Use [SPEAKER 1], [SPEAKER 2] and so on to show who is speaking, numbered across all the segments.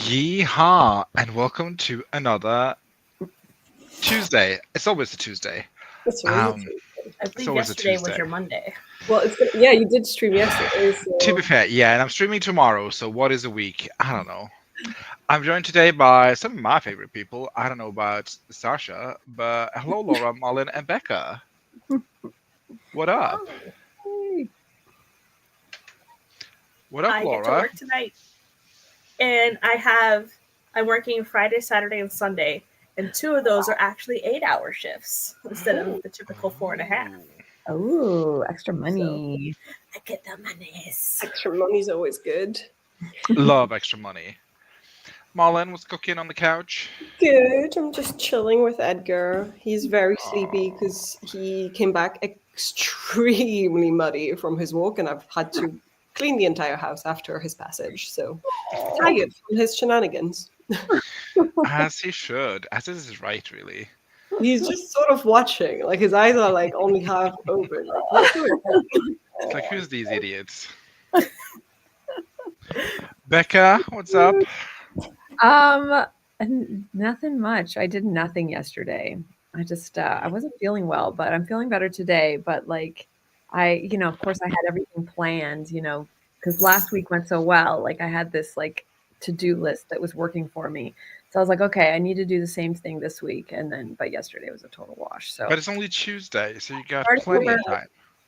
[SPEAKER 1] Yeehaw, and welcome to another Tuesday. It's always a Tuesday.
[SPEAKER 2] It's always a Tuesday.
[SPEAKER 3] I
[SPEAKER 1] It's
[SPEAKER 3] believe
[SPEAKER 1] always a
[SPEAKER 3] yesterday was
[SPEAKER 1] Tuesday.
[SPEAKER 3] your Monday.
[SPEAKER 2] Well, yeah, you did stream yesterday.
[SPEAKER 1] To be
[SPEAKER 2] So
[SPEAKER 1] fair, yeah, and I'm streaming tomorrow, so what is a week? I don't know. I'm joined today by some of my favorite people. I don't know about Sasha, but hello, Laura, Malin, and Becca. What up?
[SPEAKER 2] hey.
[SPEAKER 1] What up,
[SPEAKER 3] I get to
[SPEAKER 1] Laura?
[SPEAKER 3] work tonight, and I'm working Friday, Saturday, and Sunday, and 2 of those are actually 8-hour shifts instead of the typical 4.5.
[SPEAKER 4] Oh, extra money.
[SPEAKER 3] I get the monies.
[SPEAKER 2] Extra money's always good.
[SPEAKER 1] Love extra money. Malin was cooking on the couch.
[SPEAKER 2] Good. I'm just chilling with Edgar. He's very sleepy because he came back extremely muddy from his walk, and I've had to clean the entire house after his passage. So tired from his shenanigans.
[SPEAKER 1] As he should, as is his right, really.
[SPEAKER 2] He's just sort of watching, like his eyes are like only half open. Like, what's going on?
[SPEAKER 1] It's like, who's these idiots? Becca, what's up?
[SPEAKER 4] Nothing much. I did nothing yesterday. I just I wasn't feeling well, but I'm feeling better today. But like of course I had everything planned, because last week went so well. Like I had this like to-do list that was working for me. So I was like, okay, I need to do the same thing this week. But yesterday was a total wash. So
[SPEAKER 1] But it's only Tuesday, so you got
[SPEAKER 4] Starting
[SPEAKER 1] plenty of
[SPEAKER 4] over.
[SPEAKER 1] time.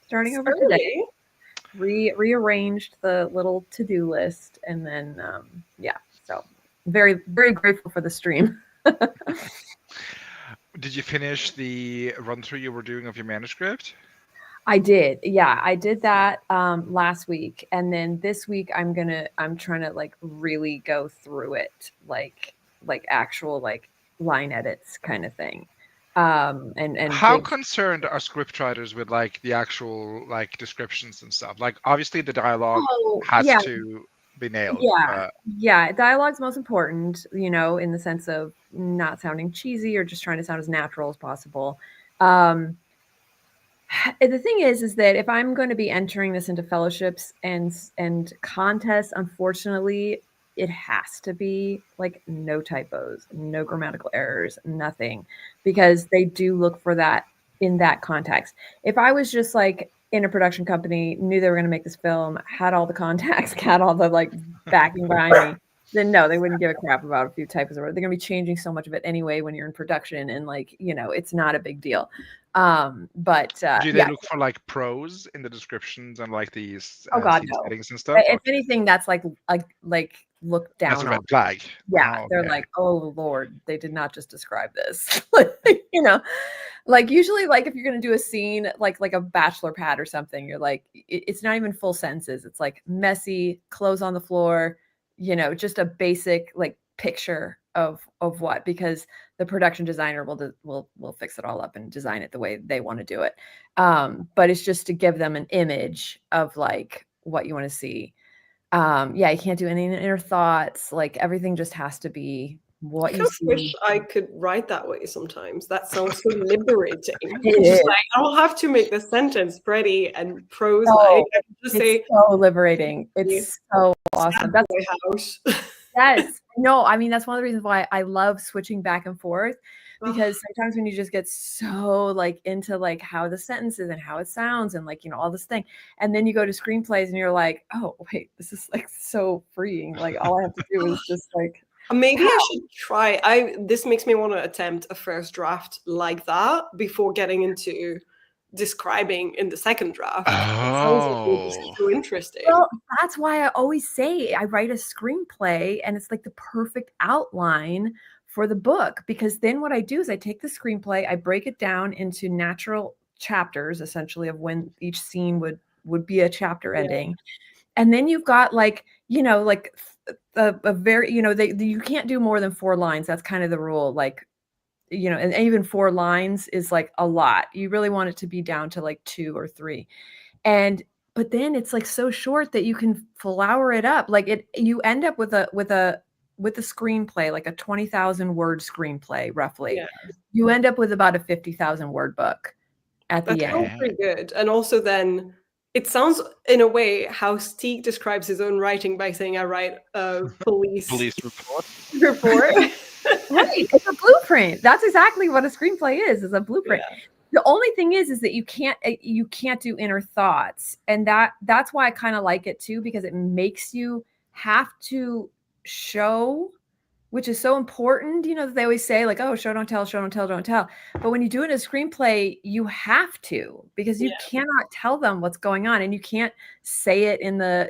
[SPEAKER 4] starting over
[SPEAKER 2] Early.
[SPEAKER 4] today, rearranged the little to-do list, and then so very, very grateful for the stream.
[SPEAKER 1] Did you finish the run through you were doing of your manuscript?
[SPEAKER 4] I did. Yeah, I did that last week. And then this week I'm trying to like really go through it, like actual like line edits kind of thing. And
[SPEAKER 1] How concerned are scriptwriters with like the actual like descriptions and stuff? Like obviously the dialogue has
[SPEAKER 4] yeah.
[SPEAKER 1] to be nailed.
[SPEAKER 4] Yeah, dialogue's most important, in the sense of not sounding cheesy or just trying to sound as natural as possible. The thing is that if I'm going to be entering this into fellowships and contests, unfortunately, it has to be like no typos, no grammatical errors, nothing, because they do look for that in that context. If I was just like in a production company, knew they were going to make this film, had all the contacts, had all the like backing behind me, then no, they wouldn't give a crap about a few typos. Or they're going to be changing so much of it anyway when you're in production, and like it's not a big deal. But
[SPEAKER 1] do they look for like prose in the descriptions and like these
[SPEAKER 4] oh god,
[SPEAKER 1] scene
[SPEAKER 4] no.
[SPEAKER 1] settings and stuff?
[SPEAKER 4] If anything, that's like looked down
[SPEAKER 1] That's a red
[SPEAKER 4] on.
[SPEAKER 1] flag.
[SPEAKER 4] Yeah,
[SPEAKER 1] Oh,
[SPEAKER 4] they're
[SPEAKER 1] okay.
[SPEAKER 4] like, oh Lord, they did not just describe this. Like usually, like if you're gonna do a scene like a bachelor pad or something, you're like, it's not even full sentences. It's like messy, clothes on the floor, just a basic like picture of what, because the production designer will fix it all up and design it the way they want to do it. But it's just to give them an image of like what you want to see. You can't do any inner thoughts. Like everything just has to be what you see.
[SPEAKER 2] I wish I could write that way sometimes. That sounds so liberating.
[SPEAKER 4] It
[SPEAKER 2] Just
[SPEAKER 4] is.
[SPEAKER 2] like I don't have to make the sentence pretty and prose
[SPEAKER 4] Oh,
[SPEAKER 2] like. I can just
[SPEAKER 4] It's
[SPEAKER 2] say
[SPEAKER 4] so liberating. It's so awesome. That's
[SPEAKER 2] my house.
[SPEAKER 4] yes. No, I mean that's one of the reasons why I love switching back and forth, because sometimes when you just get so like into like how the sentences and how it sounds and like all this thing, and then you go to screenplays and you're like, oh wait, this is like so freeing. Like all I have to do is just like
[SPEAKER 2] maybe I should try. This makes me want to attempt a first draft like that before getting into describing in the second draft. It sounds like it's so interesting.
[SPEAKER 4] Well, that's why I always say I write a screenplay, and it's like the perfect outline for the book, because then what I do is I take the screenplay, I break it down into natural chapters, essentially, of when each scene would be a chapter ending. And then you've got like, like a very, you can't do more than 4 lines. That's kind of the rule. Like, and even 4 lines is like a lot. You really want it to be down to like 2 or 3. But then it's like so short that you can flower it up. Like you end up with a screenplay, like a 20,000 word screenplay, roughly.
[SPEAKER 2] Yeah.
[SPEAKER 4] You end up with about a 50,000 word book at the end.
[SPEAKER 2] That sounds pretty good. And also then It sounds, in a way, how Stieg describes his own writing by saying, "I write a police
[SPEAKER 1] Police report.
[SPEAKER 2] report."
[SPEAKER 4] Right. It's a blueprint. That's exactly what a screenplay is a blueprint.
[SPEAKER 2] Yeah.
[SPEAKER 4] The only thing is that you can't do inner thoughts. And that's why I kind of like it too, because it makes you have to show, which is so important. That they always say like, oh, show, don't tell, show, don't tell, don't tell. But when you do it in a screenplay, you have to, because you cannot tell them what's going on, and you can't say it in the,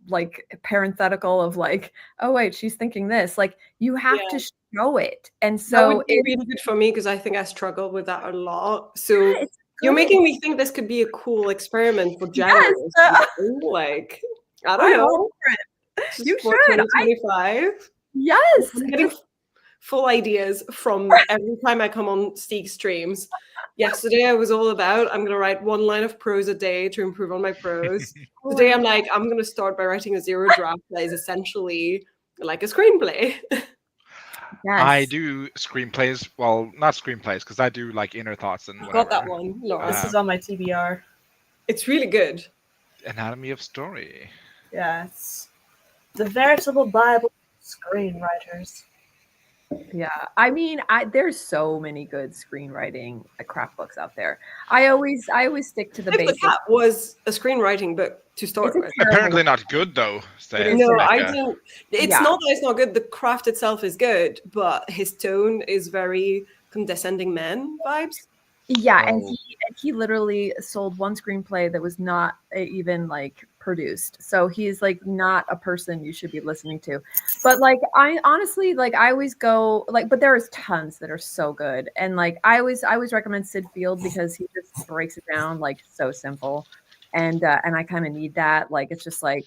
[SPEAKER 4] like parenthetical of like, oh wait, she's thinking this. Like you have to show it. And
[SPEAKER 2] That
[SPEAKER 4] so
[SPEAKER 2] would be really good for me because I think I struggle with that a lot. So
[SPEAKER 4] it's
[SPEAKER 2] you're
[SPEAKER 4] good.
[SPEAKER 2] making me think this could be a cool experiment for January. Like, I don't know.
[SPEAKER 4] You
[SPEAKER 2] For
[SPEAKER 4] should.
[SPEAKER 2] 2025.
[SPEAKER 4] Yes.
[SPEAKER 2] I'm getting full ideas from every time I come on Steve's streams. Yesterday I was all about, I'm going to write 1 line of prose a day to improve on my prose. Today I'm like, I'm going to start by writing a 0 draft that is essentially like a screenplay.
[SPEAKER 4] Yes.
[SPEAKER 1] I do screenplays. Well, not screenplays, because I do like inner thoughts and whatever.
[SPEAKER 2] Got that one, Laura.
[SPEAKER 3] This is on my TBR.
[SPEAKER 2] It's really good.
[SPEAKER 1] Anatomy of Story.
[SPEAKER 3] Yeah, it's the veritable Bible of screenwriters.
[SPEAKER 4] Yeah, I mean, there's so many good screenwriting craft books out there. I always stick to the
[SPEAKER 2] If the
[SPEAKER 4] basics.
[SPEAKER 2] Cat was a screenwriting book to start with.
[SPEAKER 1] Apparently not good though. Says
[SPEAKER 2] No,
[SPEAKER 1] Rebecca.
[SPEAKER 2] I don't. It's not that it's not good. The craft itself is good, but his tone is very condescending man vibes.
[SPEAKER 4] Yeah, and he literally sold one screenplay that was not even like produced. So he's like not a person you should be listening to. But like I honestly like I always go like, but there is tons that are so good. And like I always recommend Sid Field because he just breaks it down like so simple. And I kind of need that. Like it's just like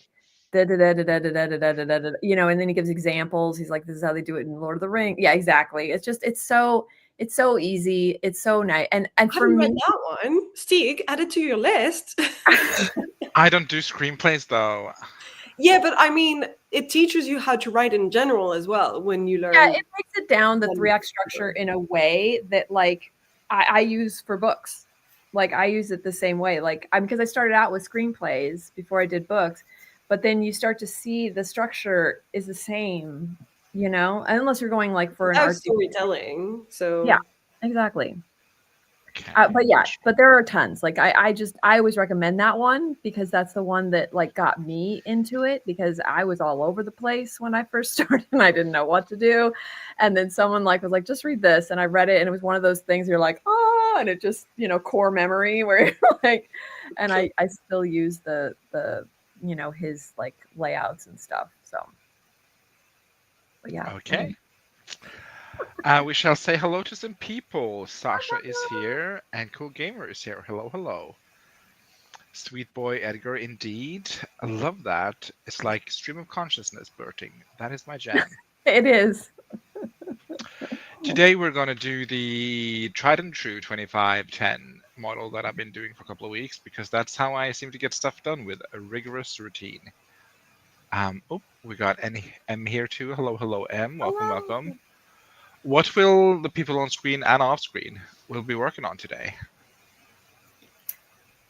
[SPEAKER 4] and then he gives examples. He's like, this is how they do it in Lord of the Rings. Yeah, exactly. It's so easy. It's so nice. And for me,
[SPEAKER 2] read that one, Stieg, add it to your list.
[SPEAKER 1] I don't do screenplays though.
[SPEAKER 2] Yeah, but I mean, it teaches you how to write in general as well when you learn.
[SPEAKER 4] Yeah, it breaks it down the 3-act structure in a way that like I use for books. Like I use it the same way. Like because I started out with screenplays before I did books, but then you start to see the structure is the same, unless you're going like for an art
[SPEAKER 2] storytelling. So
[SPEAKER 4] yeah, exactly. But there are tons. Like I always recommend that one because that's the one that like got me into it, because I was all over the place when I first started and I didn't know what to do. And then someone like was like, just read this. And I read it and it was one of those things you're like, oh, and it just, core memory where you're like, and I still use the his like layouts and stuff. So but yeah.
[SPEAKER 1] Okay. We shall say hello to some people. Sasha is here, and Cool Gamer is here. Hello, hello. Sweet boy Edgar, indeed. I love that. It's like stream of consciousness burting. That is my jam.
[SPEAKER 4] It is.
[SPEAKER 1] Today we're going to do the tried and true 25-10 model that I've been doing for a couple of weeks, because that's how I seem to get stuff done, with a rigorous routine. We got M here too. Hello, hello, M. Welcome, welcome. What will the people on screen and off screen will be working on today?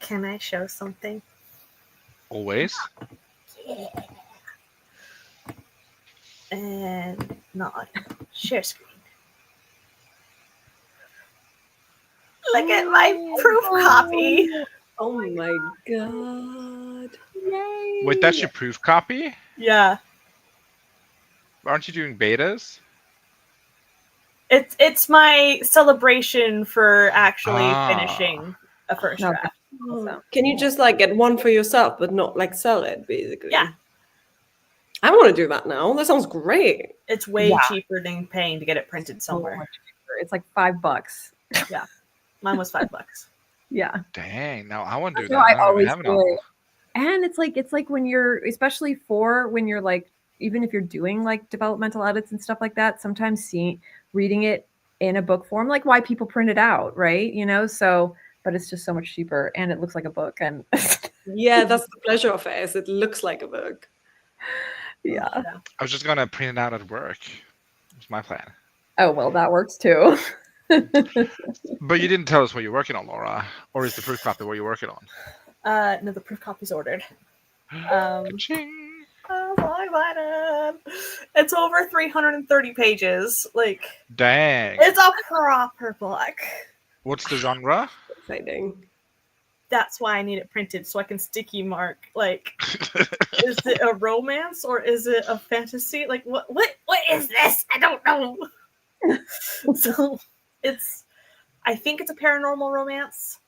[SPEAKER 3] Can I show something?
[SPEAKER 1] Always.
[SPEAKER 3] Yeah. And not share screen. Look at my proof copy.
[SPEAKER 2] Oh my god.
[SPEAKER 4] Yay.
[SPEAKER 1] Wait, that's your proof copy?
[SPEAKER 3] Yeah.
[SPEAKER 1] Aren't you doing betas?
[SPEAKER 3] It's my celebration for actually finishing a first draft.
[SPEAKER 2] So. Can you just like get one for yourself but not like sell it basically?
[SPEAKER 3] Yeah.
[SPEAKER 2] I want to do that now. That sounds great.
[SPEAKER 3] It's way cheaper than paying to get it printed somewhere.
[SPEAKER 4] It's like $5.
[SPEAKER 3] Yeah. Mine was $5.
[SPEAKER 4] Yeah.
[SPEAKER 1] Dang, now I want to do
[SPEAKER 4] So
[SPEAKER 1] that.
[SPEAKER 4] I always
[SPEAKER 1] have it
[SPEAKER 4] do it. And it's like when you're, especially when you're like, even if you're doing like developmental edits and stuff like that, sometimes reading it in a book form, like why people print it out, right? So, but it's just so much cheaper and it looks like a book. And
[SPEAKER 2] yeah, that's the pleasure of it, is it looks like a book.
[SPEAKER 4] Yeah.
[SPEAKER 1] I was just going to print it out at work. It's my plan.
[SPEAKER 4] Oh, well, that works too.
[SPEAKER 1] But you didn't tell us what you're working on, Laura. Or is the proof copy what you're working on?
[SPEAKER 3] No, the proof copy's ordered.
[SPEAKER 1] Ka-ching.
[SPEAKER 3] I'm so excited. It's over 330 pages. Like,
[SPEAKER 1] Dang.
[SPEAKER 3] it's a proper book.
[SPEAKER 1] What's the genre?
[SPEAKER 2] Exciting.
[SPEAKER 3] That's why I need it printed so I can sticky mark. Like, is it a romance or is it a fantasy? Like, what is this? I don't know. So I think it's a paranormal romance,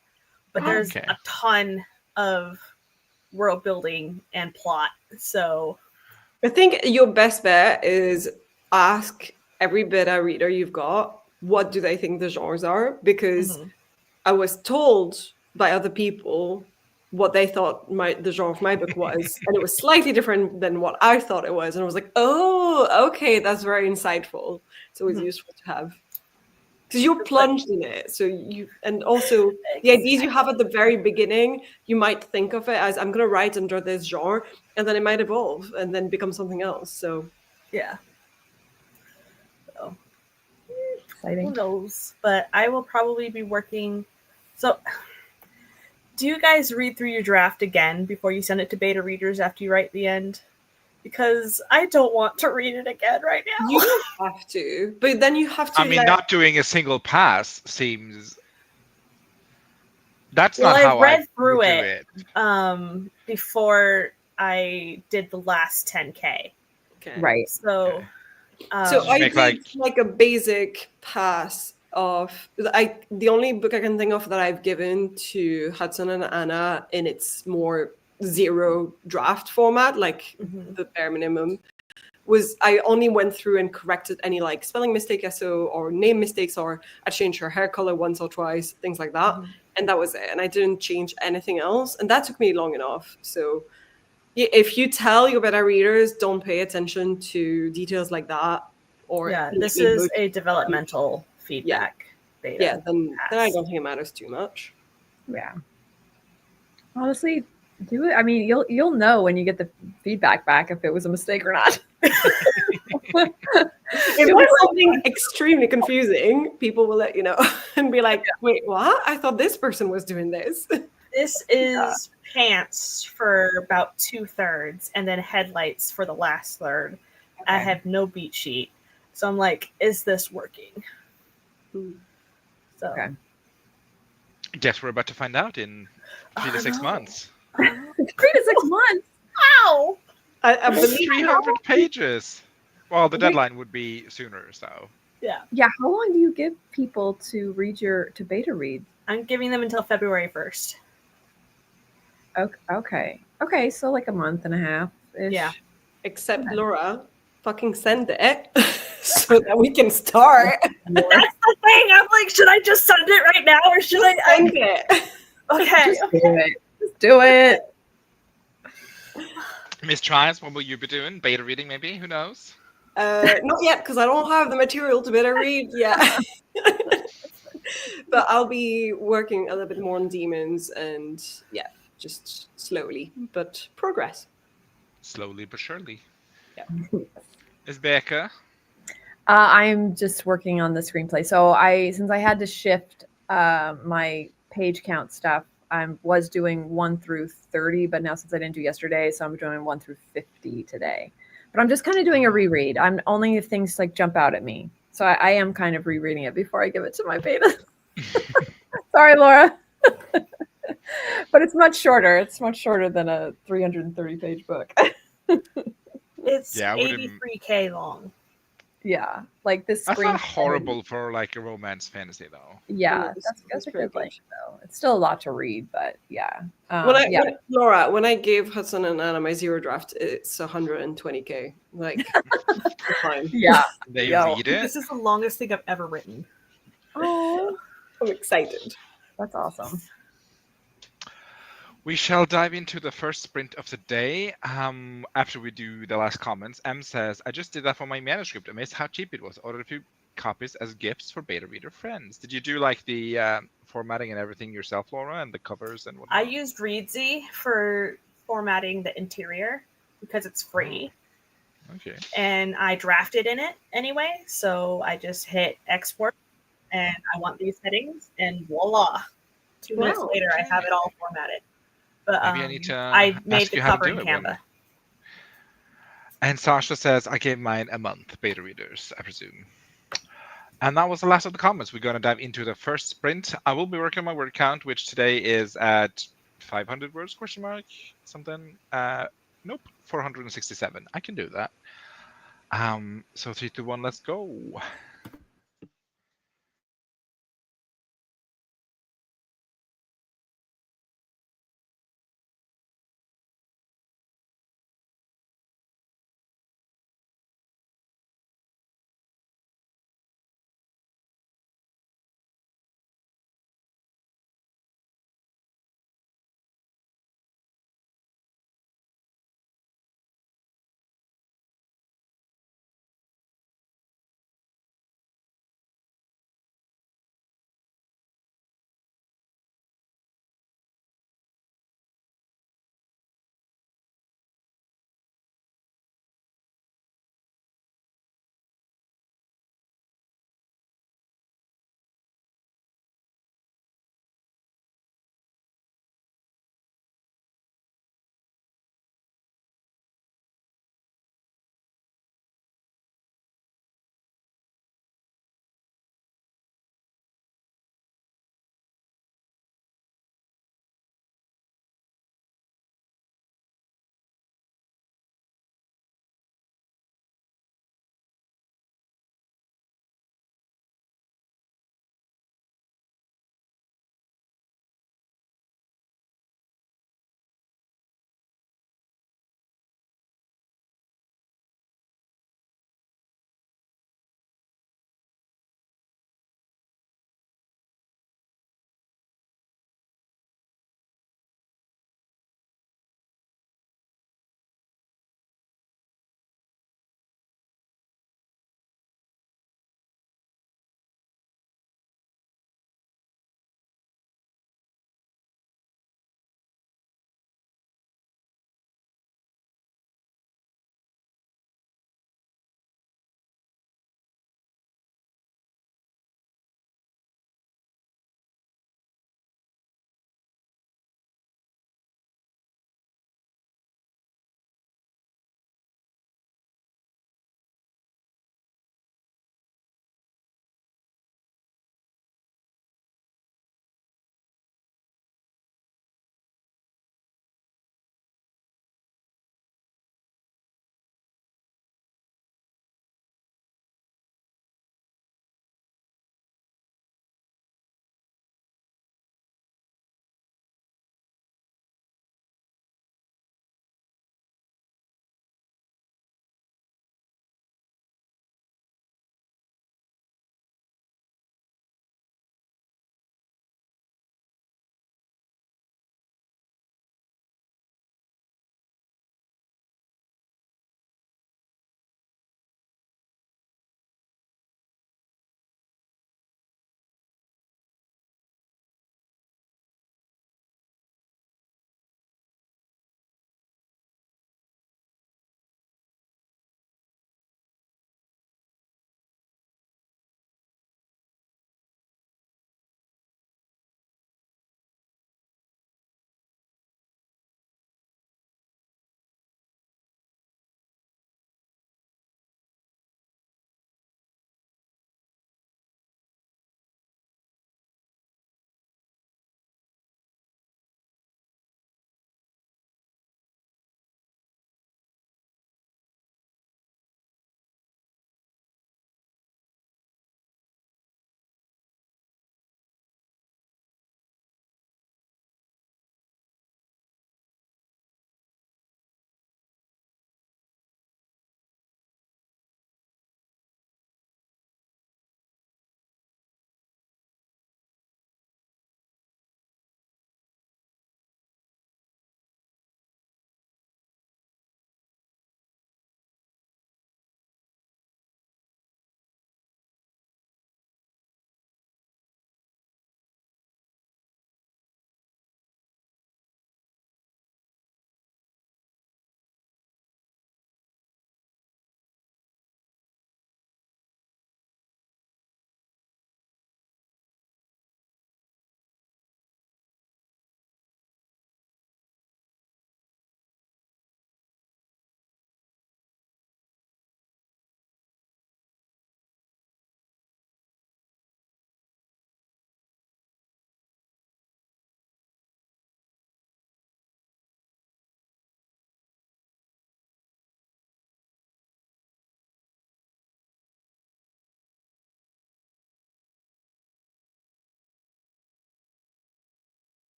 [SPEAKER 3] but there's
[SPEAKER 1] Okay.
[SPEAKER 3] a ton of world building and plot. So
[SPEAKER 2] I think your best bet is ask every beta reader you've got, what do they think the genres are? Because I was told by other people what they thought the genre of my book was, and it was slightly different than what I thought it was. And I was like, oh, okay, that's very insightful. So it's useful to have. Because you're plunged in it. So and also the ideas you have at the very beginning, you might think of it as I'm gonna write under this genre, and then it might evolve and then become something else. So
[SPEAKER 3] yeah. So who
[SPEAKER 4] Exciting.
[SPEAKER 3] knows? But I will probably be working. So do you guys read through your draft again before you send it to beta readers after you write the end? Because I don't want to read it again right now.
[SPEAKER 2] you don't have to, but then you have to.
[SPEAKER 1] I mean, not doing a single pass seems. That's not
[SPEAKER 3] I
[SPEAKER 1] how
[SPEAKER 3] read
[SPEAKER 1] I
[SPEAKER 3] through
[SPEAKER 1] would
[SPEAKER 3] it,
[SPEAKER 1] do it.
[SPEAKER 3] Before I did the last 10K.
[SPEAKER 2] Okay.
[SPEAKER 4] Right.
[SPEAKER 3] So,
[SPEAKER 1] Okay.
[SPEAKER 2] So
[SPEAKER 1] Did you
[SPEAKER 2] I
[SPEAKER 1] make,
[SPEAKER 2] did like a basic pass of the only book I can think of that I've given to Hudson and Anna in its more zero draft format, like the bare minimum, was I only went through and corrected any like spelling mistake SO or name mistakes, or I changed her hair color once or twice, things like that. And that was it. And I didn't change anything else. And that took me long enough. So yeah, if you tell your beta readers don't pay attention to details like that, or
[SPEAKER 3] this is a developmental feedback beta.
[SPEAKER 2] Yeah, then I don't think it matters too much.
[SPEAKER 4] Yeah. Honestly, do it. I mean, you'll know when you get the feedback back if it was a mistake or not.
[SPEAKER 2] If it was something extremely confusing, people will let you know and be like, wait, what? I thought this person was doing this.
[SPEAKER 3] This is pants for about 2/3 and then headlights for the last third. Okay. I have no beat sheet. So I'm like, is this working? So
[SPEAKER 1] Guess we're about to find out in 3 to 6 months.
[SPEAKER 4] 3 to 6 months?
[SPEAKER 3] Wow!
[SPEAKER 2] I believe
[SPEAKER 1] 300 pages. Well, the deadline would be sooner, so.
[SPEAKER 3] Yeah.
[SPEAKER 4] Yeah. How long do you give people to read to beta read?
[SPEAKER 3] I'm giving them until February 1st.
[SPEAKER 4] Okay. So like a month and a half.
[SPEAKER 3] Yeah.
[SPEAKER 2] Except Laura, fucking send it so that we can start.
[SPEAKER 3] That's the thing. I'm like, should I just send it right now, or should I
[SPEAKER 2] send it?
[SPEAKER 3] Okay.
[SPEAKER 4] Just do it.
[SPEAKER 1] Miss Trials, what will you be doing? Beta reading, maybe? Who knows?
[SPEAKER 2] Not yet, because I don't have the material to beta read yet. But I'll be working a little bit more on demons, and yeah, just slowly, but progress.
[SPEAKER 1] Slowly but surely.
[SPEAKER 2] Yeah.
[SPEAKER 1] Is Becca?
[SPEAKER 4] I'm just working on the screenplay. So since I had to shift my page count stuff, I was doing 1 through 30, but now since I didn't do yesterday, so I'm doing 1 through 50 today. But I'm just kind of doing a reread. I'm only if things like jump out at me. So I am kind of rereading it before I give it to my beta. Sorry, Laura. But it's much shorter. It's much shorter than a 330-page book.
[SPEAKER 3] It's 83K long.
[SPEAKER 4] Yeah, like this.
[SPEAKER 1] That's not horrible for like a romance fantasy, though.
[SPEAKER 4] Yeah, that's a good length, though. It's still a lot to read, but yeah.
[SPEAKER 2] Laura, when I gave Hudson and Anna my zero draft, it's 120K. Like, fine.
[SPEAKER 4] Yeah,
[SPEAKER 1] they read it.
[SPEAKER 3] This is the longest thing I've ever written.
[SPEAKER 2] Oh, I'm excited.
[SPEAKER 4] That's awesome.
[SPEAKER 1] We shall dive into the first sprint of the day after we do the last comments. M says, I just did that for my manuscript. Amazed how cheap it was. Ordered a few copies as gifts for beta reader friends. Did you do like the formatting and everything yourself, Laura, and the covers and whatnot?
[SPEAKER 3] I used Readsy for formatting the interior because it's free.
[SPEAKER 1] Okay.
[SPEAKER 3] And I drafted in it anyway. So I just hit export and I want these settings and voila. 2 minutes later, I have it all formatted. But
[SPEAKER 1] Maybe I need to
[SPEAKER 3] I made
[SPEAKER 1] ask
[SPEAKER 3] the
[SPEAKER 1] you how to
[SPEAKER 3] cover
[SPEAKER 1] do
[SPEAKER 3] in
[SPEAKER 1] it
[SPEAKER 3] Canva.
[SPEAKER 1] one. And Sasha says, I gave mine a month, beta readers, I presume. And that was the last of the comments. We're going to dive into the first sprint. I will be working on my word count, which today is at 500 words, question mark, something. Nope, 467. I can do that. So 3, 2, 1, let's go.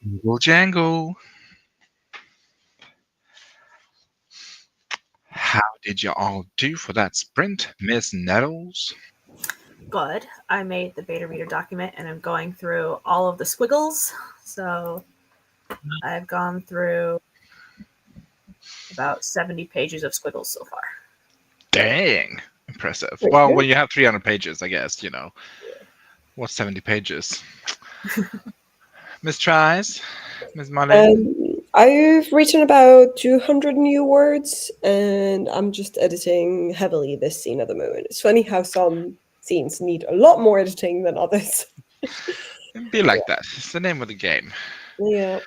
[SPEAKER 1] Jingle jangle. How did you all do for that sprint, Miss Nettles?
[SPEAKER 3] Good. I made the beta reader document and I'm going through all of the squiggles. So I've gone through about 70 pages of squiggles so far.
[SPEAKER 1] Dang, impressive.
[SPEAKER 2] Pretty
[SPEAKER 1] Well,
[SPEAKER 2] good.
[SPEAKER 1] when you have 300 pages, I guess, you know. What's 70 pages? Miss Tries? Miss Marlene?
[SPEAKER 2] I've written about 200 new words, and I'm just editing heavily this scene at the moment. It's funny how some scenes need a lot more editing than others.
[SPEAKER 1] It'd be like that. It's the name of the game.
[SPEAKER 2] Yeah.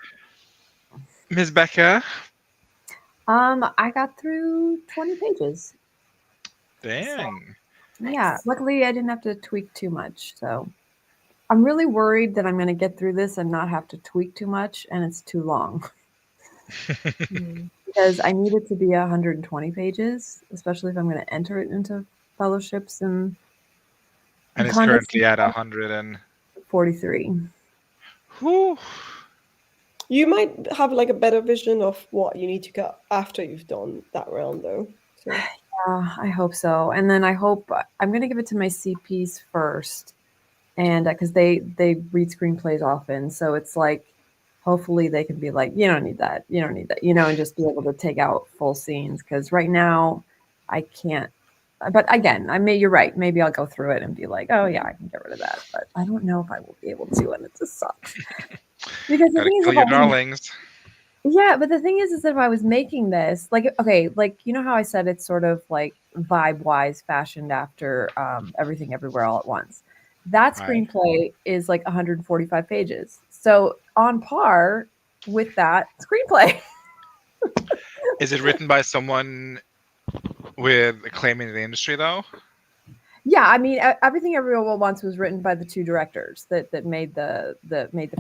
[SPEAKER 1] Miss Becca?
[SPEAKER 4] I got through 20 pages.
[SPEAKER 1] Dang.
[SPEAKER 4] Yeah,
[SPEAKER 3] Nice.
[SPEAKER 4] luckily I didn't have to tweak too much. So I'm really worried that I'm going to get through this and not have to tweak too much and it's too long because I need it to be 120 pages, especially if I'm going to enter it into fellowships and
[SPEAKER 1] And it's
[SPEAKER 4] contests.
[SPEAKER 1] currently at 100 and...
[SPEAKER 4] 43.
[SPEAKER 1] Whew.
[SPEAKER 2] You might have like a better vision of what you need to cut after you've done that round, though. So
[SPEAKER 4] I hope so. And then I hope I'm going to give it to my CPs first. And because they read screenplays often. So it's like, hopefully they can be like, you don't need that. You don't need that, and just be able to take out full scenes. Because right now I can't. But again, you're right. Maybe I'll go through it and be like, oh yeah, I can get rid of that. But I don't know if I will be able to, and it just sucks. Because the
[SPEAKER 1] Gotta
[SPEAKER 4] thing is,
[SPEAKER 1] kill your darlings.
[SPEAKER 4] yeah, but the thing is that if I was making this, like, okay, like, you know how I said it's sort of like vibe wise fashioned after Everything Everywhere All at Once. That
[SPEAKER 1] Right.
[SPEAKER 4] screenplay is like 145 pages. So on par with that screenplay.
[SPEAKER 1] Is it written by someone with a claim in the industry, though?
[SPEAKER 4] Yeah, I mean, Everything Everywhere All at Once was written by the two directors that made the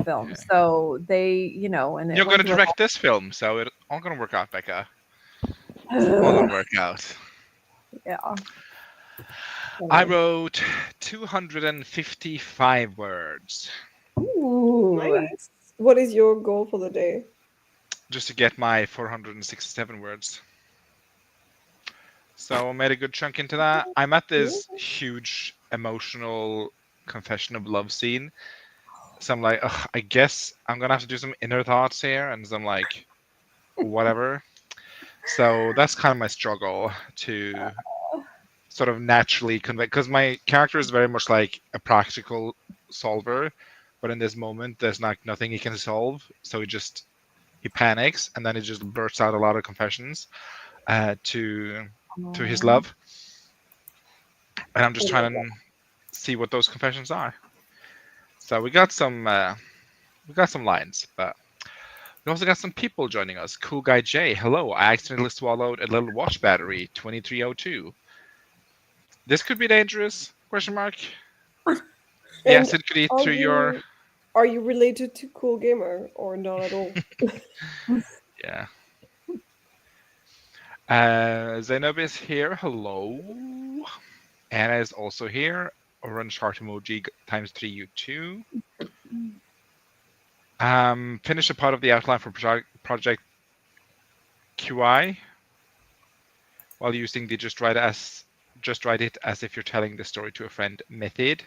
[SPEAKER 4] film.
[SPEAKER 1] Okay.
[SPEAKER 4] So they, and
[SPEAKER 1] You're going to direct this film, so it's all going to work out, Becca. All going to work out.
[SPEAKER 4] yeah.
[SPEAKER 1] I wrote 255 words
[SPEAKER 4] Ooh.
[SPEAKER 2] nice. What is your goal for the day?
[SPEAKER 1] just to get my 467 words. So I made a good chunk into that. I'm at this huge emotional confession of love scene. So I'm like, ugh, I guess I'm going to have to do some inner thoughts here. And so I'm like, whatever. So that's kind of my struggle to sort of naturally convey, because my character is very much like a practical solver, but in this moment there's like nothing he can solve, so he panics and then he just blurts out a lot of confessions to his love, and I'm just trying to see what those confessions are. So we got some lines, but we also got some people joining us. Cool Guy J, hello. I accidentally swallowed a little watch battery, 2302. This could be dangerous? Question mark. Yes, it could eat through your...
[SPEAKER 2] Are you related to Cool Gamer or not at all?
[SPEAKER 1] Yeah. Zainab is here. Hello. Anna is also here. Orange heart emoji times 3 you too. Finish a part of the outline for project QI while using the just write it as if you're telling the story to a friend method.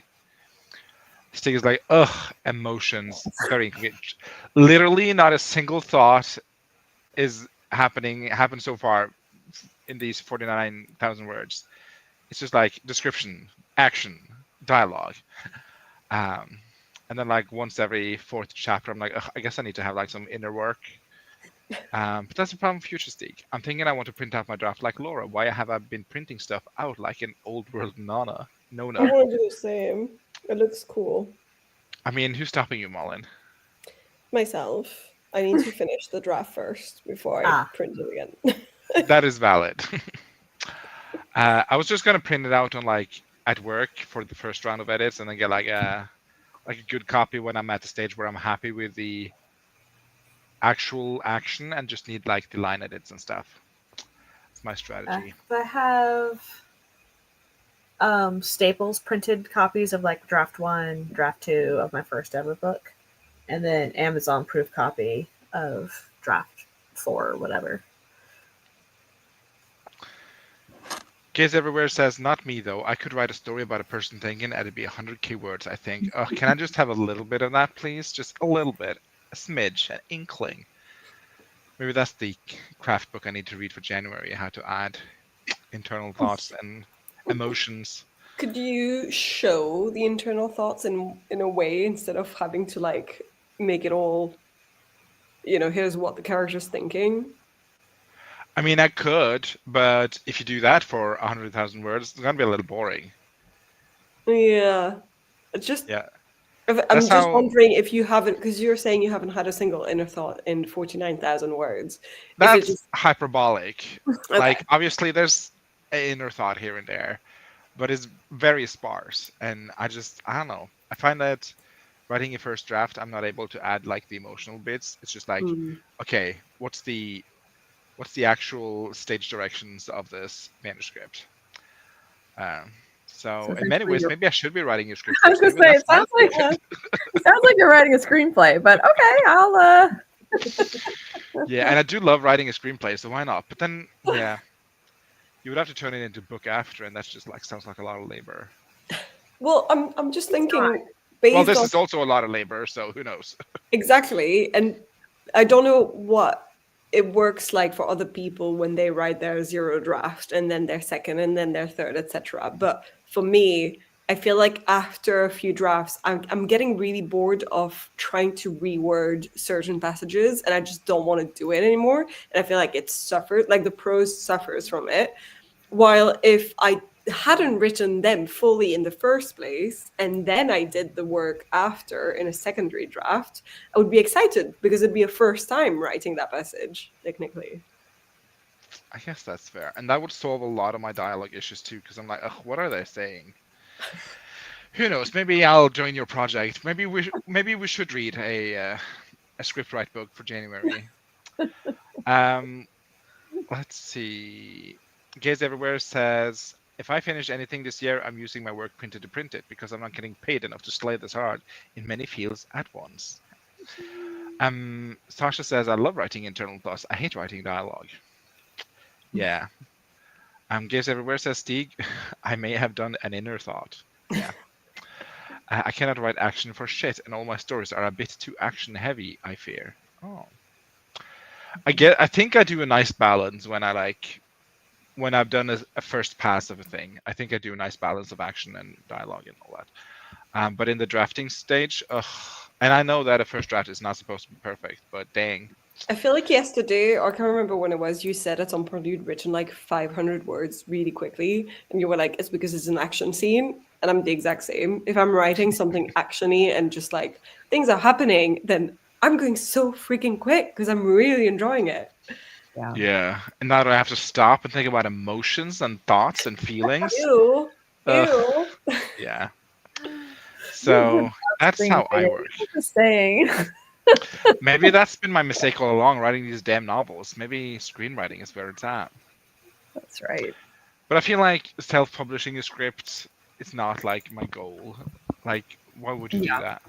[SPEAKER 1] Stig is like, ugh, emotions, very engaged. Literally, not a single thought happened so far in these 49,000 words. It's just like description, action, dialogue. And then like once every fourth chapter, I'm like, ugh, I guess I need to have like some inner work. But that's the problem with Future Stig. I'm thinking I want to print out my draft like Laura. Why have I been printing stuff out like an old world Nona?
[SPEAKER 2] I want to do the same. It looks cool.
[SPEAKER 1] I mean, who's stopping you, Malin?
[SPEAKER 2] Myself. I need to finish the draft first before I print it again.
[SPEAKER 1] That is valid. I was just gonna print it out on like at work for the first round of edits, and then get like a good copy when I'm at the stage where I'm happy with the actual action and just need like the line edits and stuff. It's my strategy.
[SPEAKER 3] I have Staples printed copies of like draft 1, draft 2 of my first ever book. and then Amazon proof copy of draft 4 or whatever.
[SPEAKER 1] Kids Everywhere says, not me though. I could write a story about a person thinking and it'd be 100k words, I think. Can I just have a little bit of that, please? Just a little bit. A smidge, an inkling. Maybe that's the craft book I need to read for January, how to add internal thoughts and emotions.
[SPEAKER 2] Could you show the internal thoughts in a way instead of having to like make it all, here's what the character's thinking?
[SPEAKER 1] I mean, I could, but if you do that for 100,000 words, it's gonna be a little boring.
[SPEAKER 2] Yeah. It's just
[SPEAKER 1] Yeah,
[SPEAKER 2] I'm
[SPEAKER 1] that's
[SPEAKER 2] just
[SPEAKER 1] how.
[SPEAKER 2] wondering if you haven't, because you're saying you haven't had a single inner thought in 49,000 words. If it
[SPEAKER 1] That's
[SPEAKER 2] just
[SPEAKER 1] hyperbolic.
[SPEAKER 2] okay.
[SPEAKER 1] Like, obviously, there's an inner thought here and there, but it's very sparse. And I don't know. I find that writing a first draft, I'm not able to add like the emotional bits. It's just like,
[SPEAKER 2] Hmm.
[SPEAKER 1] okay, what's the actual stage directions of this manuscript? Um,
[SPEAKER 4] So
[SPEAKER 1] so in many
[SPEAKER 4] essentially,
[SPEAKER 1] ways, maybe I should be writing a script
[SPEAKER 4] I was
[SPEAKER 1] first.
[SPEAKER 4] gonna
[SPEAKER 1] Maybe
[SPEAKER 4] say
[SPEAKER 1] that's
[SPEAKER 4] it sounds like you're writing a screenplay, but okay, I'll.
[SPEAKER 1] Yeah, and I do love writing a screenplay, so why not? But then, yeah, you would have to turn it into a book after, and that's just like sounds like a lot of labor.
[SPEAKER 2] Well, I'm just thinking
[SPEAKER 1] Well,
[SPEAKER 2] based
[SPEAKER 1] this
[SPEAKER 2] on
[SPEAKER 1] is also a lot of labor, so who knows?
[SPEAKER 2] exactly, and I don't know what it works like for other people when they write their zero draft and then their second and then their third, etc. But for me, I feel like after a few drafts, I'm getting really bored of trying to reword certain passages, and I just don't want to do it anymore. And I feel like it suffers, like the prose suffers from it. While if I hadn't written them fully in the first place and then I did the work after in a secondary draft, I would be excited because it'd be a first time writing that passage, technically.
[SPEAKER 1] I guess that's fair, and that would solve a lot of my dialogue issues too, because I'm like, ugh, what are they saying? Who knows? Maybe I'll join your project. Maybe we should read a scriptwrite book for January. Um, let's see. Gaze Everywhere says, if I finish anything this year, I'm using my work printed to print it because I'm not getting paid enough to slay this hard in many fields at once. Sasha says, I love writing internal thoughts. I hate writing dialogue. Yeah. Gaze Everywhere says, Stieg, I may have done an inner thought. Yeah. I cannot write action for shit, and all my stories are a bit too action heavy, I fear. Oh. I think I do a nice balance when when I've done a first pass of a thing. I think I do a nice balance of action and dialogue and all that. But in the drafting stage, and I know that a first draft is not supposed to be perfect, but dang.
[SPEAKER 2] I feel like yesterday, or I can't remember when it was, you said at some point you'd written like 500 words really quickly, and you were like, it's because it's an action scene. And I'm the exact same. If I'm writing something actiony and just like things are happening, then I'm going so freaking quick because I'm really enjoying it.
[SPEAKER 1] Yeah. And now I have to stop and think about emotions and thoughts and feelings.
[SPEAKER 2] Ew.
[SPEAKER 1] Ugh,
[SPEAKER 2] Ew.
[SPEAKER 1] yeah. So that's how I work.
[SPEAKER 4] Just saying.
[SPEAKER 1] Maybe that's been my mistake all along, writing these damn novels. Maybe screenwriting is where it's at.
[SPEAKER 4] That's right.
[SPEAKER 1] But I feel like self-publishing a script is not like my goal. Like, why would you do that?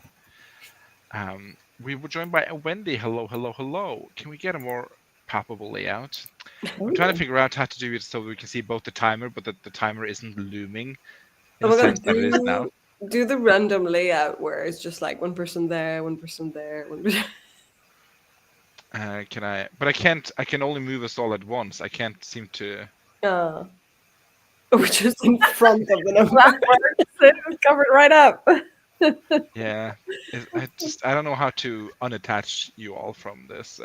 [SPEAKER 1] We were joined by Wendy. Hello, hello, hello. Can we get a more palpable layout? I'm trying to figure out how to do it so we can see both the timer, but that the timer isn't looming in
[SPEAKER 2] Oh
[SPEAKER 1] the
[SPEAKER 2] my god,
[SPEAKER 1] sense that it is now.
[SPEAKER 2] do the random layout where it's just like one person there, one person there, one person.
[SPEAKER 1] Can I? But I can't. I can only move us all at once. I can't seem to.
[SPEAKER 2] We're just in front of the number.
[SPEAKER 4] It was covered right up.
[SPEAKER 1] Yeah, I don't know how to unattach you all from this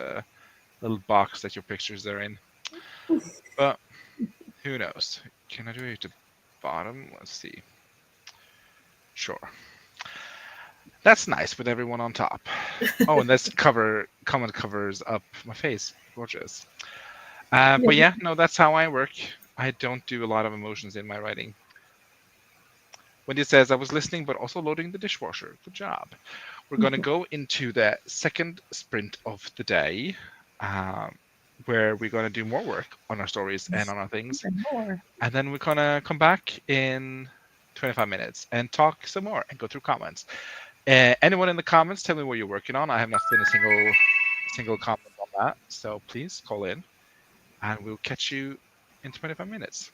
[SPEAKER 1] little box that your pictures are in. But who knows? Can I do it at the bottom? Let's see. Sure. That's nice with everyone on top. Oh, and this comment covers up my face. Gorgeous. But yeah, no, that's how I work. I don't do a lot of emotions in my writing. Wendy says, I was listening, but also loading the dishwasher. Good job. We're going to go into the second sprint of the day, where we're going to do more work on our stories and on our things. And then we're going to come back in 25 minutes and talk some more and go through comments. Anyone in the comments, tell me what you're working on. I have not seen a single comment on that. So please call in, and we'll catch you in 25 minutes.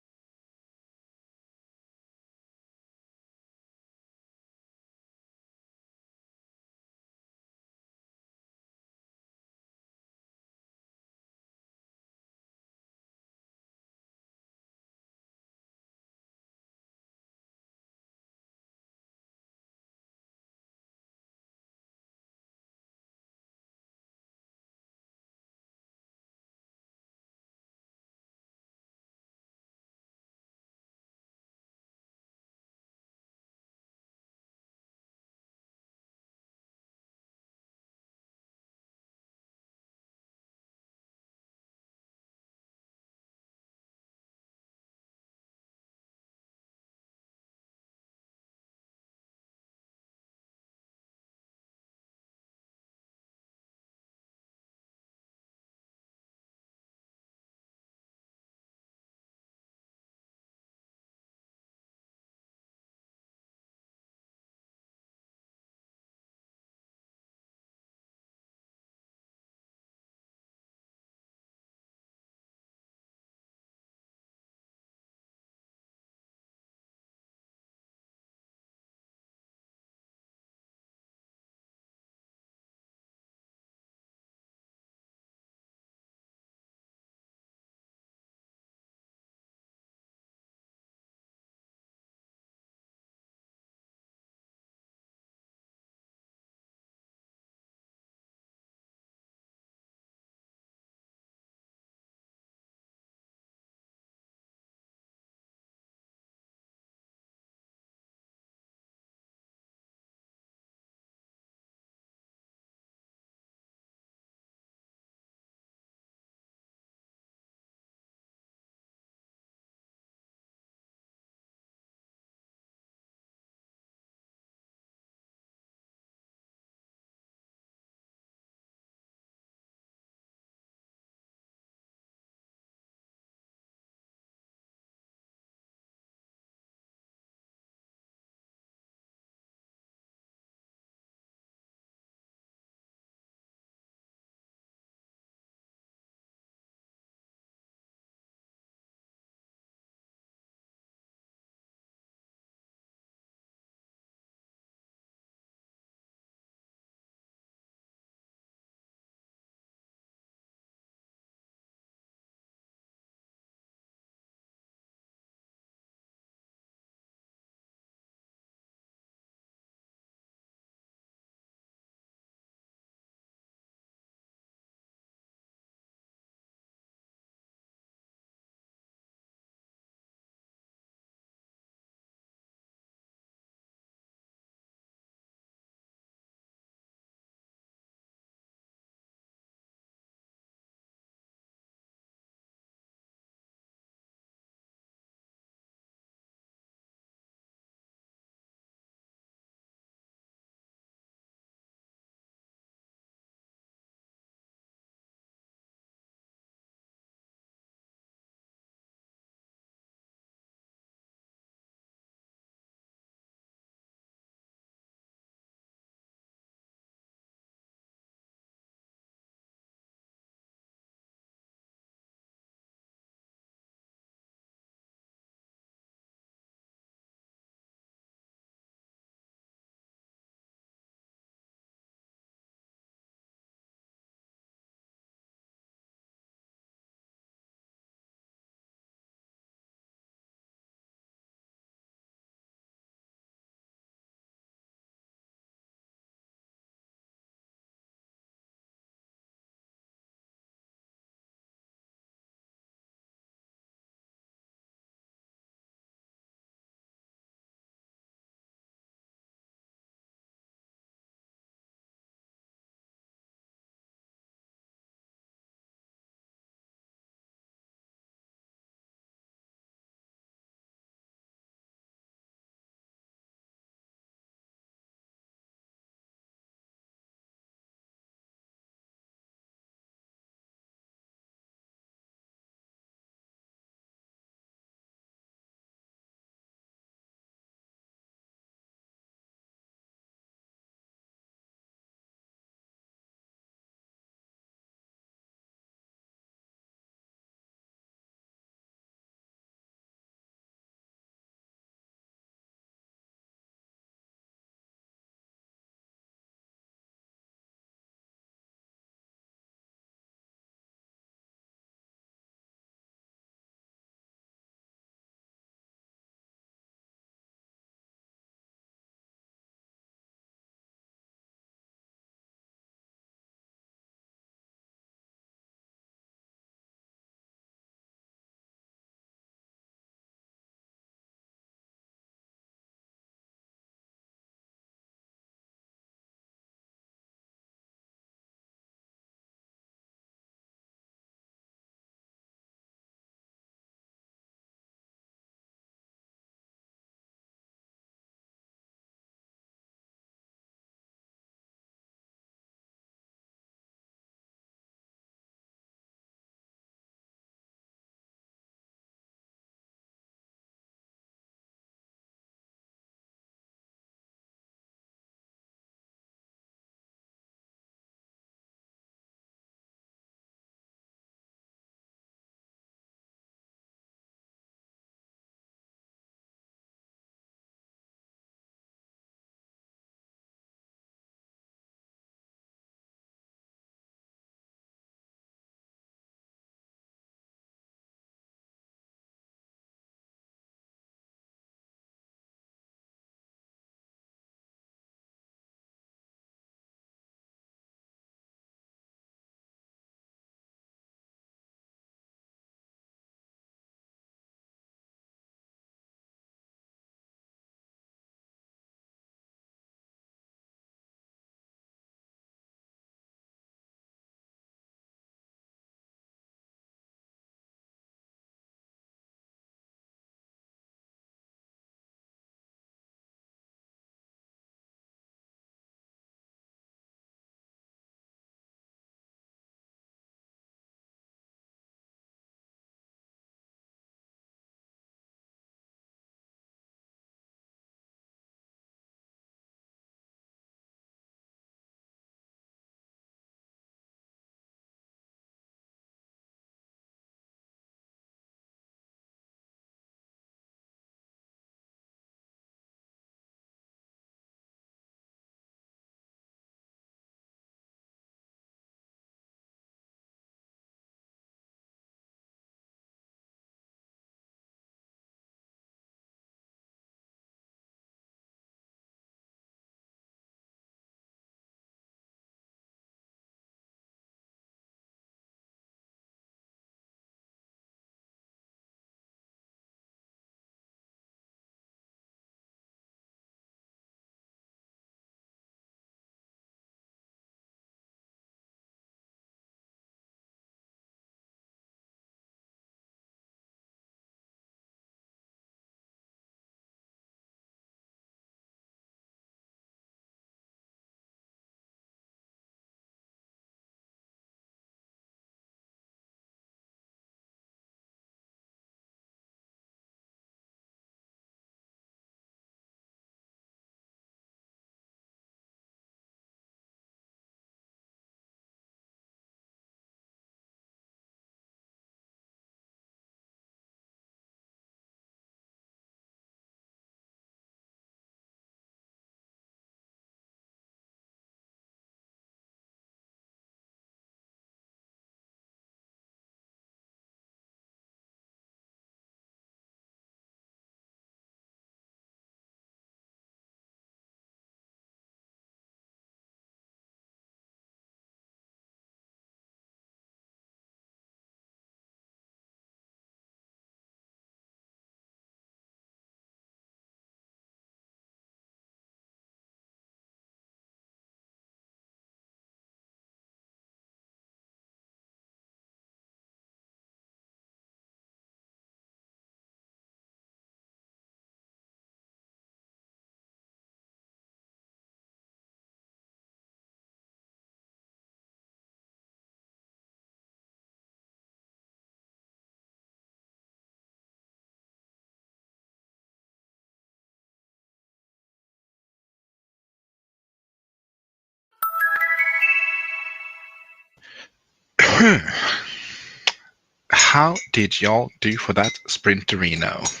[SPEAKER 1] How did y'all do for that Sprinterino?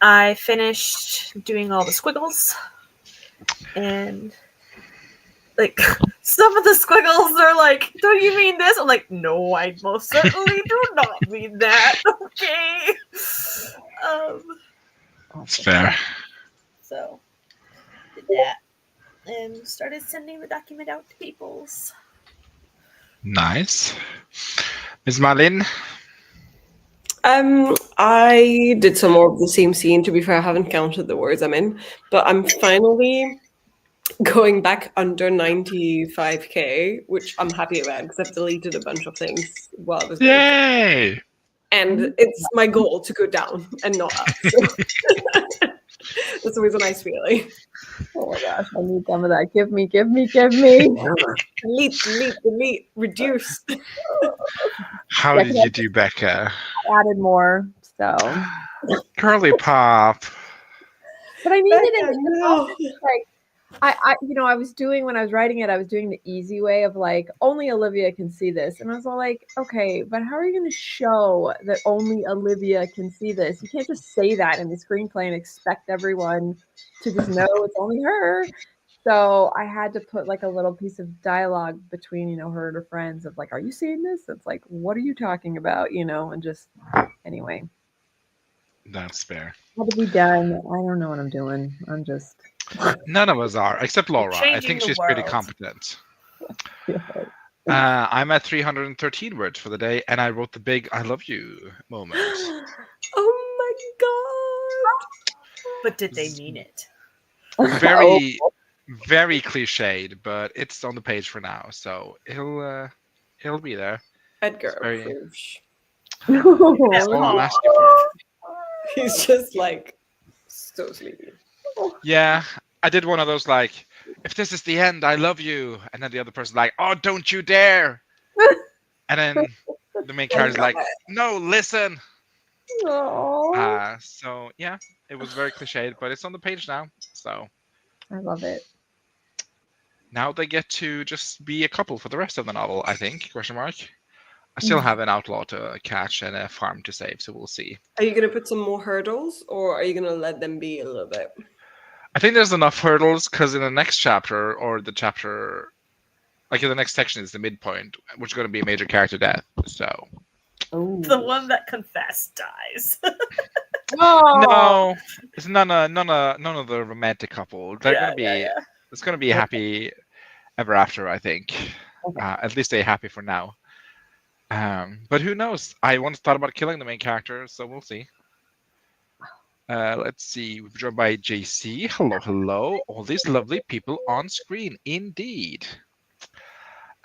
[SPEAKER 3] I finished doing all the squiggles, and like some of the squiggles are like, "Don't you mean this?" I'm like, "No, I most certainly do not mean that." Okay.
[SPEAKER 1] It's fair.
[SPEAKER 3] So did that and started sending the document out to peoples.
[SPEAKER 1] Nice. Miss Marlin?
[SPEAKER 2] I did some more of the same scene. To be fair, I haven't counted the words I'm in, but I'm finally going back under 95k, which I'm happy about because I've deleted a bunch of things while I was going through.
[SPEAKER 1] Yay!
[SPEAKER 2] And it's my goal to go down and not up. So that's always a nice feeling.
[SPEAKER 4] Oh my gosh, I need some of that. Give me.
[SPEAKER 2] Delete, reduce.
[SPEAKER 1] How
[SPEAKER 4] Yeah,
[SPEAKER 1] did
[SPEAKER 4] 'cause
[SPEAKER 1] you do, Becca?
[SPEAKER 4] I added more, so.
[SPEAKER 1] Curly Pop.
[SPEAKER 4] But I needed it.
[SPEAKER 2] Becca,
[SPEAKER 4] The
[SPEAKER 2] no.
[SPEAKER 4] problem is, like, I was doing, when I was writing it, I was doing the easy way of like, only Olivia can see this. And I was all like, okay, but how are you going to show that only Olivia can see this? You can't just say that in the screenplay and expect everyone to just know it's only her. So I had to put like a little piece of dialogue between, her and her friends of like, are you seeing this? It's like, what are you talking about? And just, anyway,
[SPEAKER 1] That's fair.
[SPEAKER 4] had to be done. I don't know what I'm doing. I'm just.
[SPEAKER 1] None of us are, except Laura. I
[SPEAKER 3] changing
[SPEAKER 1] think
[SPEAKER 3] the
[SPEAKER 1] she's pretty
[SPEAKER 3] world.
[SPEAKER 1] competent. I'm at 313 words for the day, and I wrote the big "I love you" moment.
[SPEAKER 2] Oh my god.
[SPEAKER 3] But did they mean it?
[SPEAKER 1] Very, very cliched, but it's on the page for now, so it'll be there.
[SPEAKER 2] Edgar
[SPEAKER 1] Very-
[SPEAKER 2] approves.
[SPEAKER 1] That's all I'm asking for.
[SPEAKER 2] He's just like so sleepy.
[SPEAKER 1] Yeah, I did one of those like, if this is the end, I love you, and then the other person like, oh, don't you dare, and then the main character's like, no, listen.
[SPEAKER 4] Oh,
[SPEAKER 1] So yeah, it was very cliched, but it's on the page now. So
[SPEAKER 4] I love it.
[SPEAKER 1] now they get to just be a couple for the rest of the novel, I think? Question mark. I still have an outlaw to catch and a farm to save, so we'll see.
[SPEAKER 2] Are you gonna put some more hurdles, or are you gonna let them be a little bit?
[SPEAKER 1] I think there's enough hurdles because in the next chapter, or the chapter, like in the next section, is the midpoint, which is going to be a major character death. So
[SPEAKER 3] The one that confessed dies.
[SPEAKER 1] no, it's none of the romantic couple. They're
[SPEAKER 3] Yeah,
[SPEAKER 1] going to be. It's going to be happy ever after, I think.
[SPEAKER 4] Okay.
[SPEAKER 1] At least they're happy for now. But who knows? I once thought about killing the main character, so we'll see. Let's see. We're joined by JC. Hello, hello. All these lovely people on screen, indeed.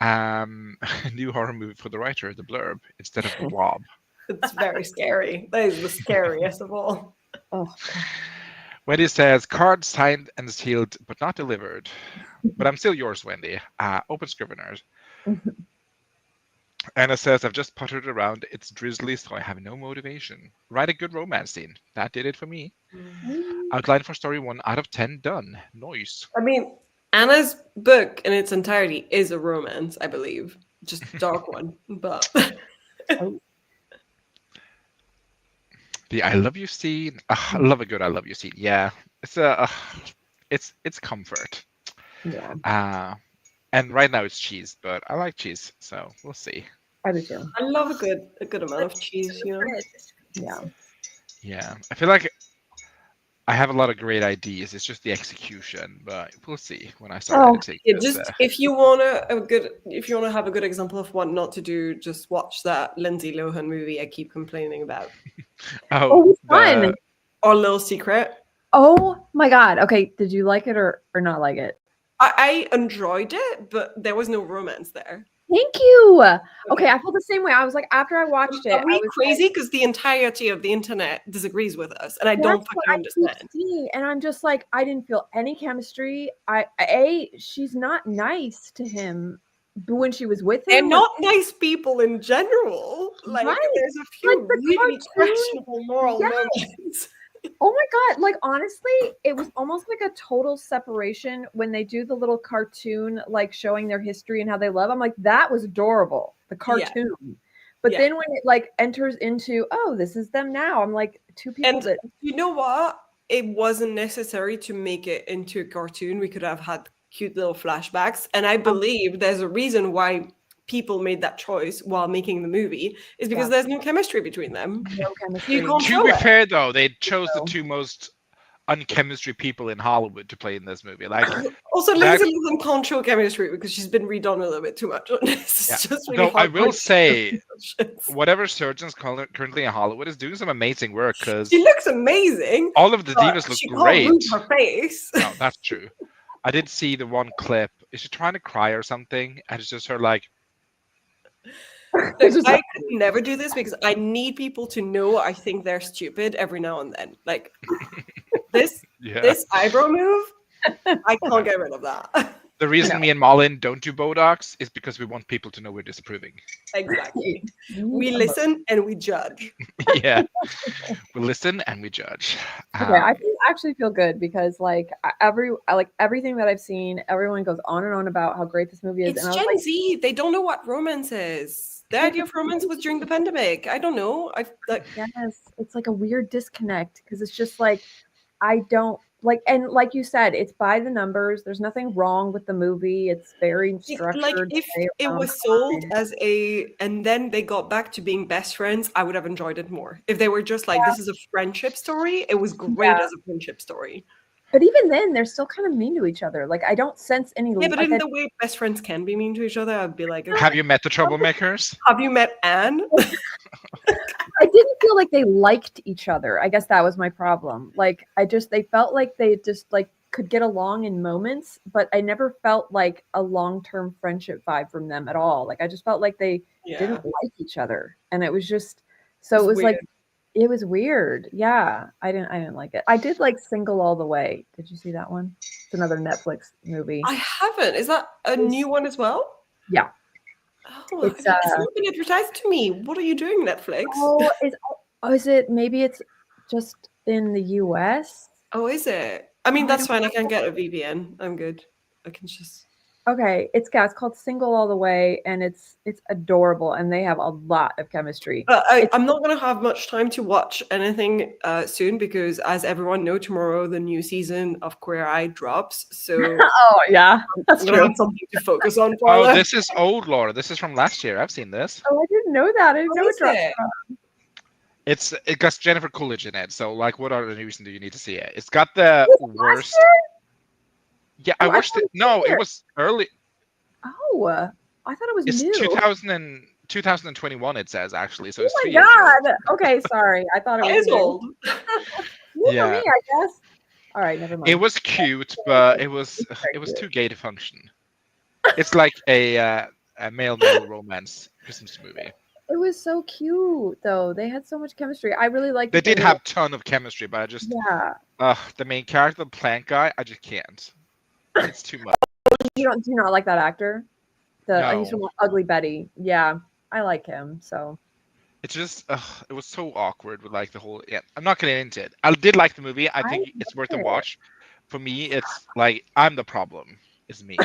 [SPEAKER 1] New horror movie for the writer, the blurb, instead of the blob.
[SPEAKER 2] It's very scary. That is the scariest of all.
[SPEAKER 4] Oh,
[SPEAKER 1] Wendy says, card signed and sealed, but not delivered. But I'm still yours, Wendy. Open Scriveners. Anna says, I've just puttered around. It's drizzly, so I have no motivation. Write a good romance scene. That did it for me. Outline for story 1 out of 10 done. Noise.
[SPEAKER 2] I mean, Anna's book in its entirety is a romance, I believe. Just a dark one, but
[SPEAKER 1] The I love you scene. I love a good I love you scene. Yeah, it's comfort.
[SPEAKER 4] yeah.
[SPEAKER 1] And right now it's cheese, but I like cheese, so we'll see.
[SPEAKER 4] I do too.
[SPEAKER 2] I love a good amount of cheese,
[SPEAKER 4] Yeah.
[SPEAKER 1] Yeah, I feel like I have a lot of great ideas. It's just the execution, but we'll see when I start editing.
[SPEAKER 2] Yeah, just if you wanna have a good example of what not to do, just watch that Lindsay Lohan movie I keep complaining about.
[SPEAKER 4] Oh, it's fun.
[SPEAKER 2] Or Little Secret.
[SPEAKER 4] Oh my god. Okay, did you like it or not like it?
[SPEAKER 2] I enjoyed it, but there was no romance there.
[SPEAKER 4] Thank you. Okay, I felt the same way. I was like, after I watched it,
[SPEAKER 2] Are we
[SPEAKER 4] I was
[SPEAKER 2] crazy? Because the entirety of the internet disagrees with us, and I don't
[SPEAKER 4] that's what
[SPEAKER 2] fucking
[SPEAKER 4] I keep
[SPEAKER 2] understand.
[SPEAKER 4] seeing, and I'm just like, I didn't feel any chemistry. She's not nice to him when she was with him.
[SPEAKER 2] They're not nice people in general. Like
[SPEAKER 4] Right.
[SPEAKER 2] there's a few
[SPEAKER 4] Like the
[SPEAKER 2] really
[SPEAKER 4] cartoon.
[SPEAKER 2] questionable moral
[SPEAKER 4] Yes.
[SPEAKER 2] moments.
[SPEAKER 4] Oh my God. Like, honestly, it was almost like a total separation when they do the little cartoon, like showing their history and how they love. I'm like, that was adorable, the
[SPEAKER 2] Yeah.
[SPEAKER 4] cartoon. But
[SPEAKER 2] Yeah.
[SPEAKER 4] then when it like enters into, oh, this is them now, I'm like, two people
[SPEAKER 2] And
[SPEAKER 4] that,
[SPEAKER 2] you know what? It wasn't necessary to make it into a cartoon. We could have had cute little flashbacks. And I believe there's a reason why people made that choice while making the movie is because
[SPEAKER 4] Yeah.
[SPEAKER 2] there's no chemistry between them.
[SPEAKER 4] no
[SPEAKER 2] You
[SPEAKER 4] chemistry.
[SPEAKER 2] can't
[SPEAKER 1] To
[SPEAKER 2] show
[SPEAKER 1] be
[SPEAKER 2] it.
[SPEAKER 1] fair, though, they chose the
[SPEAKER 4] No.
[SPEAKER 1] two most unchemistry people in Hollywood to play in this movie. Like,
[SPEAKER 2] Also,
[SPEAKER 1] That-
[SPEAKER 2] Lindsay Lohan can't show chemistry because she's been redone a little bit too much. It's
[SPEAKER 1] Yeah.
[SPEAKER 2] just really
[SPEAKER 1] though I
[SPEAKER 2] hard.
[SPEAKER 1] will
[SPEAKER 2] to
[SPEAKER 1] say,
[SPEAKER 2] shit.
[SPEAKER 1] whatever surgeon's currently in Hollywood is doing some amazing work because
[SPEAKER 2] She looks amazing.
[SPEAKER 1] all of the
[SPEAKER 2] but
[SPEAKER 1] divas look
[SPEAKER 2] she can't move
[SPEAKER 1] great.
[SPEAKER 2] her face.
[SPEAKER 1] No, that's true. I did see the one clip. Is she trying to cry or something? And it's just her like,
[SPEAKER 4] It's just
[SPEAKER 2] I
[SPEAKER 4] like,
[SPEAKER 2] could never do this because I need people to know I think they're stupid every now and then. Like this
[SPEAKER 1] yeah.
[SPEAKER 2] this eyebrow move, I can't get rid of that.
[SPEAKER 1] The reason
[SPEAKER 4] No.
[SPEAKER 1] me and Malin don't do Botox is because we want people to know we're disapproving.
[SPEAKER 2] Exactly.
[SPEAKER 4] we
[SPEAKER 2] We listen and we judge.
[SPEAKER 1] Yeah. We listen and we judge.
[SPEAKER 4] Okay, actually feel good because like everything that I've seen, everyone goes on and on about how great this movie is,
[SPEAKER 2] It's
[SPEAKER 4] and I was
[SPEAKER 2] Gen
[SPEAKER 4] like,
[SPEAKER 2] Z. They don't know what romance is. The idea of romance was during the pandemic. I don't know.
[SPEAKER 4] yes, it's like a weird disconnect because it's just like I don't like, and like you said, it's by the numbers. There's nothing wrong with the movie. It's very structured.
[SPEAKER 2] Like if it was sold as and then they got back to being best friends, I would have enjoyed it more. If they were just like, this is a friendship story, it was great
[SPEAKER 4] Yeah.
[SPEAKER 2] as a friendship story.
[SPEAKER 4] But even then, they're still kind of mean to each other. Like I don't sense any.
[SPEAKER 2] Yeah, but
[SPEAKER 4] like,
[SPEAKER 2] in the way best friends can be mean to each other, I'd be like,
[SPEAKER 1] Have you met the troublemakers?
[SPEAKER 2] have you met Anne?
[SPEAKER 4] I didn't feel like they liked each other. I guess that was my problem. Like they felt like they just like could get along in moments, but I never felt like a long-term friendship vibe from them at all. Like I just felt like they
[SPEAKER 2] Yeah.
[SPEAKER 4] didn't like each other. And it was just so
[SPEAKER 2] It's
[SPEAKER 4] it was like
[SPEAKER 2] weird.
[SPEAKER 4] it was weird. Yeah. I didn't like it. I did like Single All the Way. Did you see that one? It's another Netflix movie.
[SPEAKER 2] I haven't. Is that a new one as well?
[SPEAKER 4] Yeah.
[SPEAKER 2] Oh,
[SPEAKER 4] It's,
[SPEAKER 2] it's not been advertised to me. What are you doing, Netflix?
[SPEAKER 4] Oh, is it maybe it's just in the US?
[SPEAKER 2] Oh, is it? I mean,
[SPEAKER 4] I
[SPEAKER 2] that's
[SPEAKER 4] don't
[SPEAKER 2] fine. I can get a VPN. I'm good. I can just.
[SPEAKER 4] Okay, it's called Single All the Way, and it's adorable, and they have a lot of chemistry.
[SPEAKER 2] I'm not going to have much time to watch anything soon because, as everyone know, tomorrow the new season of Queer Eye drops. So
[SPEAKER 4] Oh yeah, that's
[SPEAKER 2] I'm going to
[SPEAKER 4] true.
[SPEAKER 2] have something to focus on. For
[SPEAKER 1] Oh,
[SPEAKER 2] that.
[SPEAKER 1] this is old, Laura. This is from last year. I've seen this.
[SPEAKER 4] Oh, I didn't know that. I didn't know
[SPEAKER 2] What
[SPEAKER 4] it
[SPEAKER 2] is
[SPEAKER 4] dropped.
[SPEAKER 2] it?
[SPEAKER 1] It got Jennifer Coolidge in it. So, like, what other reason do you need to see it? It's got the
[SPEAKER 4] Was it last
[SPEAKER 1] worst.
[SPEAKER 4] year?
[SPEAKER 1] Yeah,
[SPEAKER 4] Oh,
[SPEAKER 1] I
[SPEAKER 4] I
[SPEAKER 1] watched
[SPEAKER 4] thought
[SPEAKER 1] it.
[SPEAKER 4] it was
[SPEAKER 1] No,
[SPEAKER 4] this
[SPEAKER 1] it
[SPEAKER 4] year.
[SPEAKER 1] was early.
[SPEAKER 4] Oh, I thought it was
[SPEAKER 1] It's
[SPEAKER 4] new.
[SPEAKER 1] 2021. It says actually. So
[SPEAKER 4] Oh
[SPEAKER 1] it's
[SPEAKER 4] my
[SPEAKER 1] 3 years old.
[SPEAKER 4] god. Okay, sorry. I thought it
[SPEAKER 2] That
[SPEAKER 4] was
[SPEAKER 2] is
[SPEAKER 4] new.
[SPEAKER 2] old.
[SPEAKER 4] New
[SPEAKER 1] Yeah.
[SPEAKER 4] for me, I guess. All right, never mind.
[SPEAKER 1] It was cute, but it was
[SPEAKER 4] very
[SPEAKER 1] too gay to function. It's like a male romance Christmas movie.
[SPEAKER 4] It was so cute though. They had so much chemistry. I really liked.
[SPEAKER 1] They
[SPEAKER 4] that
[SPEAKER 1] did
[SPEAKER 4] were-
[SPEAKER 1] have ton of chemistry, but I just
[SPEAKER 4] Yeah.
[SPEAKER 1] the main character, the plant guy, I just can't. It's too much.
[SPEAKER 4] Do you not like that actor? He's
[SPEAKER 1] No.
[SPEAKER 4] from Ugly Betty. Yeah, I like him. So
[SPEAKER 1] It's just it was so awkward with like the whole. Yeah, I'm not getting into it. I did like the movie. I think it's worth a
[SPEAKER 4] it.
[SPEAKER 1] watch. For me, it's like I'm the problem. It's me,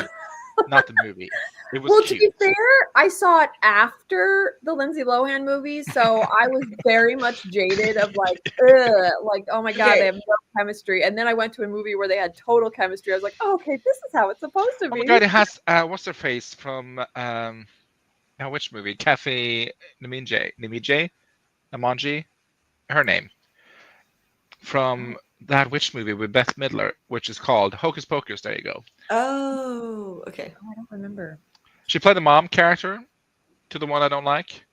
[SPEAKER 1] not the movie. It was
[SPEAKER 4] well, to
[SPEAKER 1] cute.
[SPEAKER 4] be fair, I saw it after the Lindsay Lohan movie, so I was very much jaded of like, ugh, like oh my god,
[SPEAKER 2] Okay.
[SPEAKER 4] they have no chemistry. And then I went to a movie where they had total chemistry. I was like, oh, okay, this is how it's supposed to
[SPEAKER 1] Oh
[SPEAKER 4] be.
[SPEAKER 1] my god, it has what's her face from now which movie? Cafe Namanji, her name from that witch movie with Beth Midler, which is called Hocus Pocus. There you go.
[SPEAKER 2] Oh, okay.
[SPEAKER 4] Oh, I don't remember.
[SPEAKER 1] She played the mom character to the one I don't like.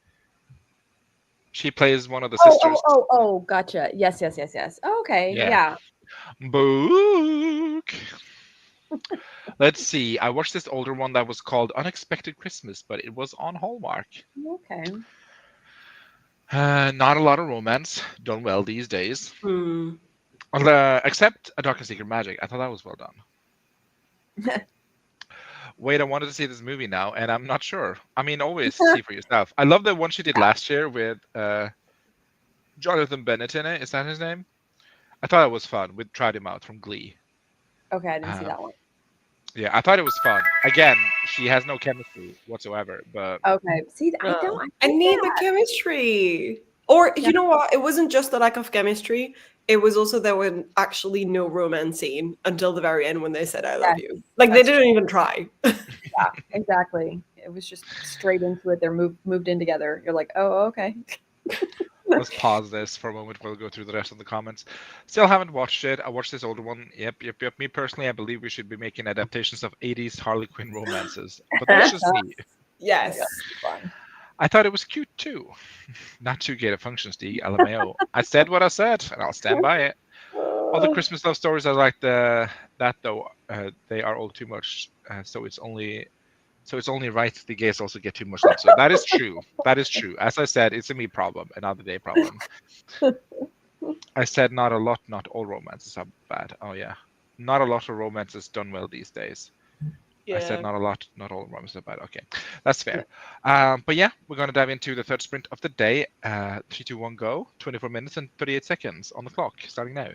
[SPEAKER 1] She plays one of the sisters.
[SPEAKER 4] Oh, gotcha. Yes. Oh, okay,
[SPEAKER 1] Yeah.
[SPEAKER 4] yeah.
[SPEAKER 1] Book. Let's see. I watched this older one that was called Unexpected Christmas, but it was on Hallmark.
[SPEAKER 4] Okay.
[SPEAKER 1] Not a lot of romance. Done well these days.
[SPEAKER 2] Hmm.
[SPEAKER 1] Except A Dark and Secret Magic. I thought that was well done. Wait, I wanted to see this movie now, and I'm not sure. I mean, always see for yourself. I love the one she did last year with Jonathan Bennett in it. Is that his name? I thought it was fun. We tried him out from Glee.
[SPEAKER 4] Okay, I didn't see
[SPEAKER 1] Um,
[SPEAKER 4] that one.
[SPEAKER 1] yeah, I thought it was fun. Again, she has no chemistry whatsoever, but
[SPEAKER 4] Okay, see, I
[SPEAKER 2] No.
[SPEAKER 4] don't. I
[SPEAKER 2] I
[SPEAKER 4] like
[SPEAKER 2] need the
[SPEAKER 4] that.
[SPEAKER 2] chemistry. Or
[SPEAKER 4] Yeah.
[SPEAKER 2] you know what? It wasn't just the lack of chemistry. It was also there was actually no romance scene until the very end when they said "I love
[SPEAKER 4] Yes,
[SPEAKER 2] you." Like they
[SPEAKER 4] that's
[SPEAKER 2] didn't even try.
[SPEAKER 4] Yeah, exactly. It was just straight into it. They're moved in together. You're like, oh, okay.
[SPEAKER 1] let's pause this for a moment. We'll go through the rest of the comments. Still haven't watched it. I watched this older one. Yep. Me personally, I believe we should be making adaptations of 80s Harley Quinn romances. But that's just me.
[SPEAKER 4] Oh my God,
[SPEAKER 2] Yes.
[SPEAKER 4] fun.
[SPEAKER 1] I thought it was cute too. Not too gay to function, Steve. LMAO. I said what I said, and I'll stand by it. All the Christmas love stories, I like that though. They are all too much. So it's only right the gays also get too much love. So that is true. That is true. As I said, it's a me problem, another day problem. I said not a lot, not all romances are bad. Oh yeah, not a lot of romance is done well these days. I said
[SPEAKER 2] Yeah.
[SPEAKER 1] not a lot, not all romances are bad. Okay, that's fair. But yeah, we're gonna dive into the third sprint of the day. 3, 2, 1, go. 24 minutes and 38 seconds on the clock, starting now.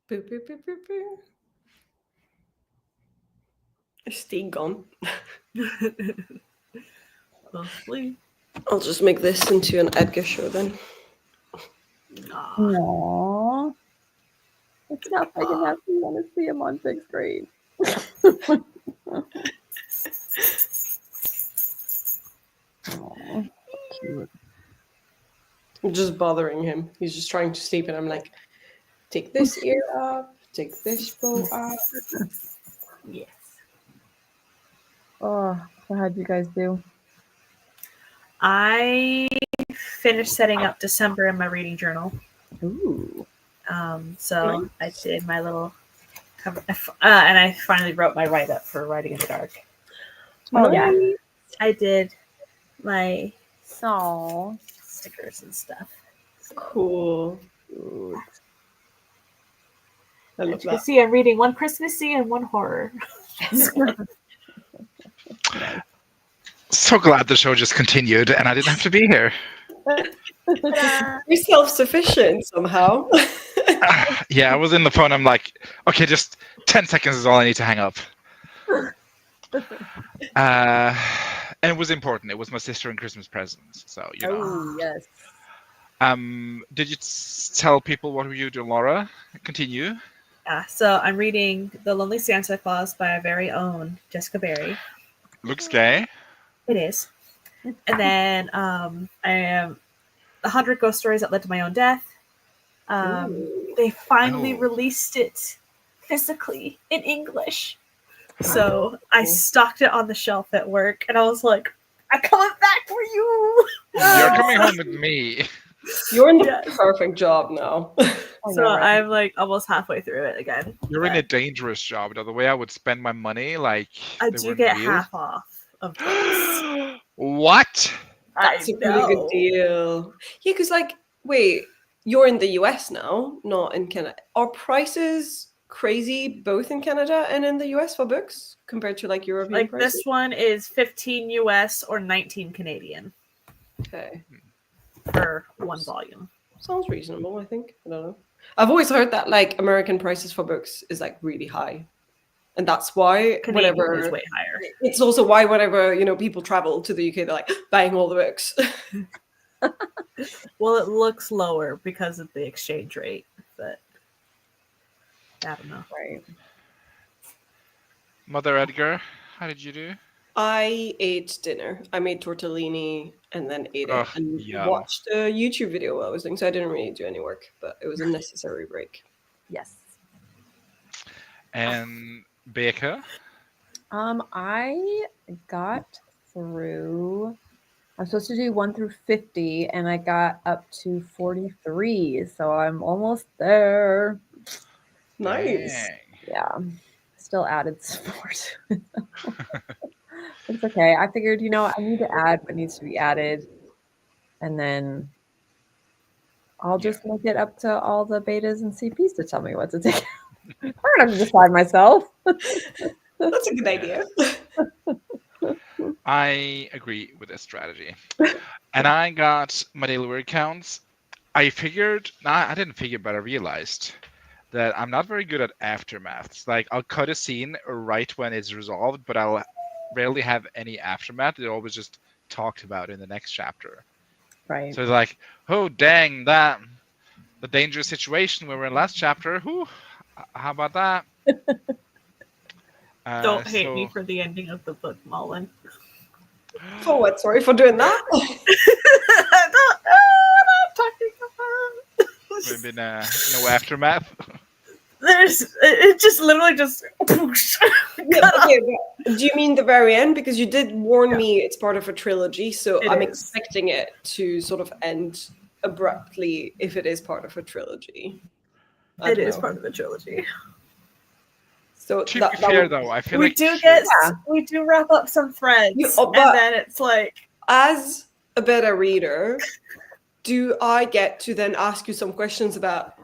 [SPEAKER 2] Boo, boo, boo, boo, boo. Is Steve gone?
[SPEAKER 3] Hopefully.
[SPEAKER 2] I'll just make this into an Edgar show then.
[SPEAKER 3] Aw.
[SPEAKER 4] Aww. It's not big enough. You want to see him on big screen. Aww, cute.
[SPEAKER 2] I'm just bothering him. He's just trying to sleep, and I'm like, take this ear up, take this bow up.
[SPEAKER 3] Yes.
[SPEAKER 4] Oh, so how'd you guys do?
[SPEAKER 3] I finished setting up December in my reading journal.
[SPEAKER 4] Ooh.
[SPEAKER 3] So I did my little cover, and I finally wrote my write up for Writing in the Dark.
[SPEAKER 4] Oh,
[SPEAKER 3] Yeah.
[SPEAKER 4] yeah.
[SPEAKER 3] I did my
[SPEAKER 4] So
[SPEAKER 3] stickers and stuff.
[SPEAKER 2] Cool.
[SPEAKER 4] cute.
[SPEAKER 2] I
[SPEAKER 3] As
[SPEAKER 2] love
[SPEAKER 3] you can
[SPEAKER 2] that.
[SPEAKER 3] see, I'm reading one Christmassy and one horror.
[SPEAKER 1] So glad the show just continued and I didn't have to be here.
[SPEAKER 2] You're self-sufficient somehow.
[SPEAKER 1] Yeah, I was in the phone. I'm like, okay, just 10 seconds is all I need to hang up. And it was important. It was my sister and Christmas presents. So, you know.
[SPEAKER 4] Oh, yes.
[SPEAKER 1] Did you tell people what you do, Laura? Continue.
[SPEAKER 3] So I'm reading The Lonely Santa Claus by our very own Jessica Barry.
[SPEAKER 1] Looks gay.
[SPEAKER 3] It is. And then I am 100 Ghost Stories That Led to My Own Death. They finally
[SPEAKER 1] Oh.
[SPEAKER 3] released it physically in English. So I stocked it on the shelf at work, and I was like, I'm coming back for you!
[SPEAKER 1] You're coming home with me.
[SPEAKER 2] You're in the
[SPEAKER 3] Yes.
[SPEAKER 2] perfect job now.
[SPEAKER 3] So I'm like almost halfway through it again.
[SPEAKER 1] You're in a dangerous job. The way I would spend my money, like
[SPEAKER 3] I
[SPEAKER 1] they
[SPEAKER 3] do
[SPEAKER 1] weren't
[SPEAKER 3] get
[SPEAKER 1] real.
[SPEAKER 3] half off of books.
[SPEAKER 1] What?
[SPEAKER 2] That's
[SPEAKER 3] I
[SPEAKER 2] a really good
[SPEAKER 3] know.
[SPEAKER 2] deal. Yeah, because wait, you're in the US now, not in Canada. Are prices crazy both in Canada and in the US for books compared to European
[SPEAKER 3] Like
[SPEAKER 2] prices?
[SPEAKER 3] this one is 15 US or 19 Canadian
[SPEAKER 2] Okay.
[SPEAKER 3] for one volume.
[SPEAKER 2] Sounds reasonable, I think. I don't know. I've always heard that American prices for books is really high. And that's why
[SPEAKER 3] Canadian
[SPEAKER 2] whenever
[SPEAKER 3] is way higher.
[SPEAKER 2] it's also why whenever, people travel to the UK, they're buying all the books.
[SPEAKER 3] Well, it looks lower because of the exchange rate, but I don't know.
[SPEAKER 4] Right.
[SPEAKER 1] Mother Edgar, how did you do?
[SPEAKER 2] I ate dinner. I made tortellini and then ate it
[SPEAKER 1] Ugh,
[SPEAKER 2] and
[SPEAKER 1] yum.
[SPEAKER 2] watched a YouTube video while I was doing. So I didn't really do any work, but it was a necessary break.
[SPEAKER 4] Yes.
[SPEAKER 1] And Baker?
[SPEAKER 4] I got through. I'm supposed to do 1 through 50, and I got up to 43, so I'm almost there.
[SPEAKER 2] Nice.
[SPEAKER 1] Dang.
[SPEAKER 4] Yeah, still added some more to it. It's okay. I figured, I need to add what needs to be added, and then I'll just make it up to all the betas and CPs to tell me what to take. I don't have to decide myself.
[SPEAKER 2] That's a good idea.
[SPEAKER 1] I agree with this strategy. And I got my daily word counts. I didn't figure, but I realized that I'm not very good at aftermaths. I'll cut a scene right when it's resolved, but I'll rarely have any aftermath. It's always just talked about in the next chapter.
[SPEAKER 4] Right.
[SPEAKER 1] So it's like, oh, dang, the dangerous situation we were in last chapter. Whew, how about that?
[SPEAKER 3] Don't hate me for the ending of the book, Mullen.
[SPEAKER 2] For what? Sorry for doing that.
[SPEAKER 3] I don't know what I'm talking about.
[SPEAKER 1] Maybe no aftermath.
[SPEAKER 3] It just literally just
[SPEAKER 2] Yeah, okay, but do you mean the very end? Because you did warn me it's part of a trilogy, so
[SPEAKER 3] It
[SPEAKER 2] I'm
[SPEAKER 3] is.
[SPEAKER 2] expecting it to sort of end abruptly if it is part of a trilogy. I
[SPEAKER 3] It
[SPEAKER 2] don't
[SPEAKER 3] is
[SPEAKER 2] know.
[SPEAKER 3] part of the trilogy.
[SPEAKER 2] So
[SPEAKER 1] To
[SPEAKER 2] that
[SPEAKER 1] be
[SPEAKER 2] that
[SPEAKER 1] fair,
[SPEAKER 2] would-
[SPEAKER 1] though, I feel
[SPEAKER 3] We
[SPEAKER 1] like
[SPEAKER 3] do wrap up some threads,
[SPEAKER 2] but-
[SPEAKER 3] and then it's like
[SPEAKER 2] as a beta reader, do I get to then ask you some questions about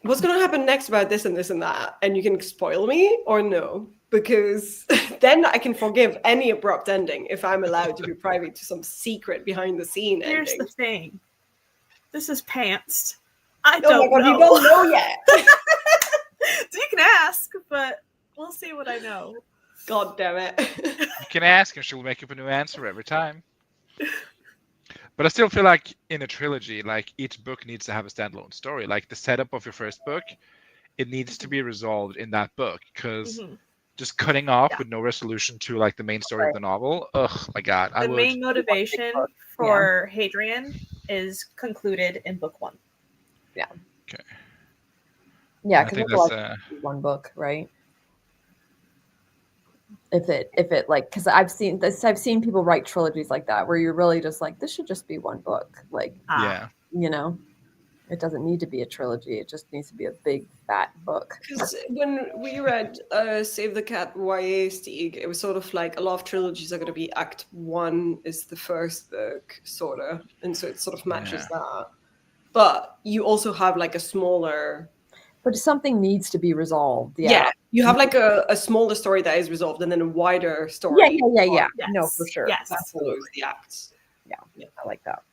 [SPEAKER 2] what's going to happen next about this and this and that, and you can spoil me or no? Because then I can forgive any abrupt ending if I'm allowed to be privy to some secret behind the scene
[SPEAKER 3] here's
[SPEAKER 2] ending.
[SPEAKER 3] the thing. This is pantsed. I
[SPEAKER 2] Oh my
[SPEAKER 3] don't
[SPEAKER 2] god,
[SPEAKER 3] know.
[SPEAKER 2] you don't know yet.
[SPEAKER 3] you can ask, but we'll see what I know.
[SPEAKER 2] God damn it.
[SPEAKER 1] You can ask and she'll make up a new answer every time. But I still feel like in a trilogy, like each book needs to have a standalone story. Like the setup of your first book, it needs to be resolved in that book, because
[SPEAKER 3] Mhm.
[SPEAKER 1] just cutting off
[SPEAKER 3] Yeah.
[SPEAKER 1] with no resolution to like the main story of the novel, ugh, my god, I
[SPEAKER 3] The
[SPEAKER 1] would.
[SPEAKER 3] main motivation for Hadrian is concluded in book 1.
[SPEAKER 1] Okay.
[SPEAKER 4] Yeah,
[SPEAKER 1] I
[SPEAKER 4] because
[SPEAKER 1] think
[SPEAKER 4] it's
[SPEAKER 1] that's
[SPEAKER 4] like one book, right? If it like, because I've seen people write trilogies like that where you're really just like, this should just be one book. Like,
[SPEAKER 1] yeah.
[SPEAKER 4] you know, it doesn't need to be a trilogy. It just needs to be a big fat book.
[SPEAKER 2] Because when we read Save the Cat YA Stieg, it was sort of like a lot of trilogies are going to be Act 1 is the first book, sort of. And so it sort of matches that. But you also have like a smaller...
[SPEAKER 4] But something needs to be resolved.
[SPEAKER 2] Yeah, you have like a smaller story that is resolved and then a wider story.
[SPEAKER 4] Yeah.
[SPEAKER 3] Yes.
[SPEAKER 4] No, for sure.
[SPEAKER 3] Yes.
[SPEAKER 2] That follows the acts.
[SPEAKER 4] Yeah, I like that.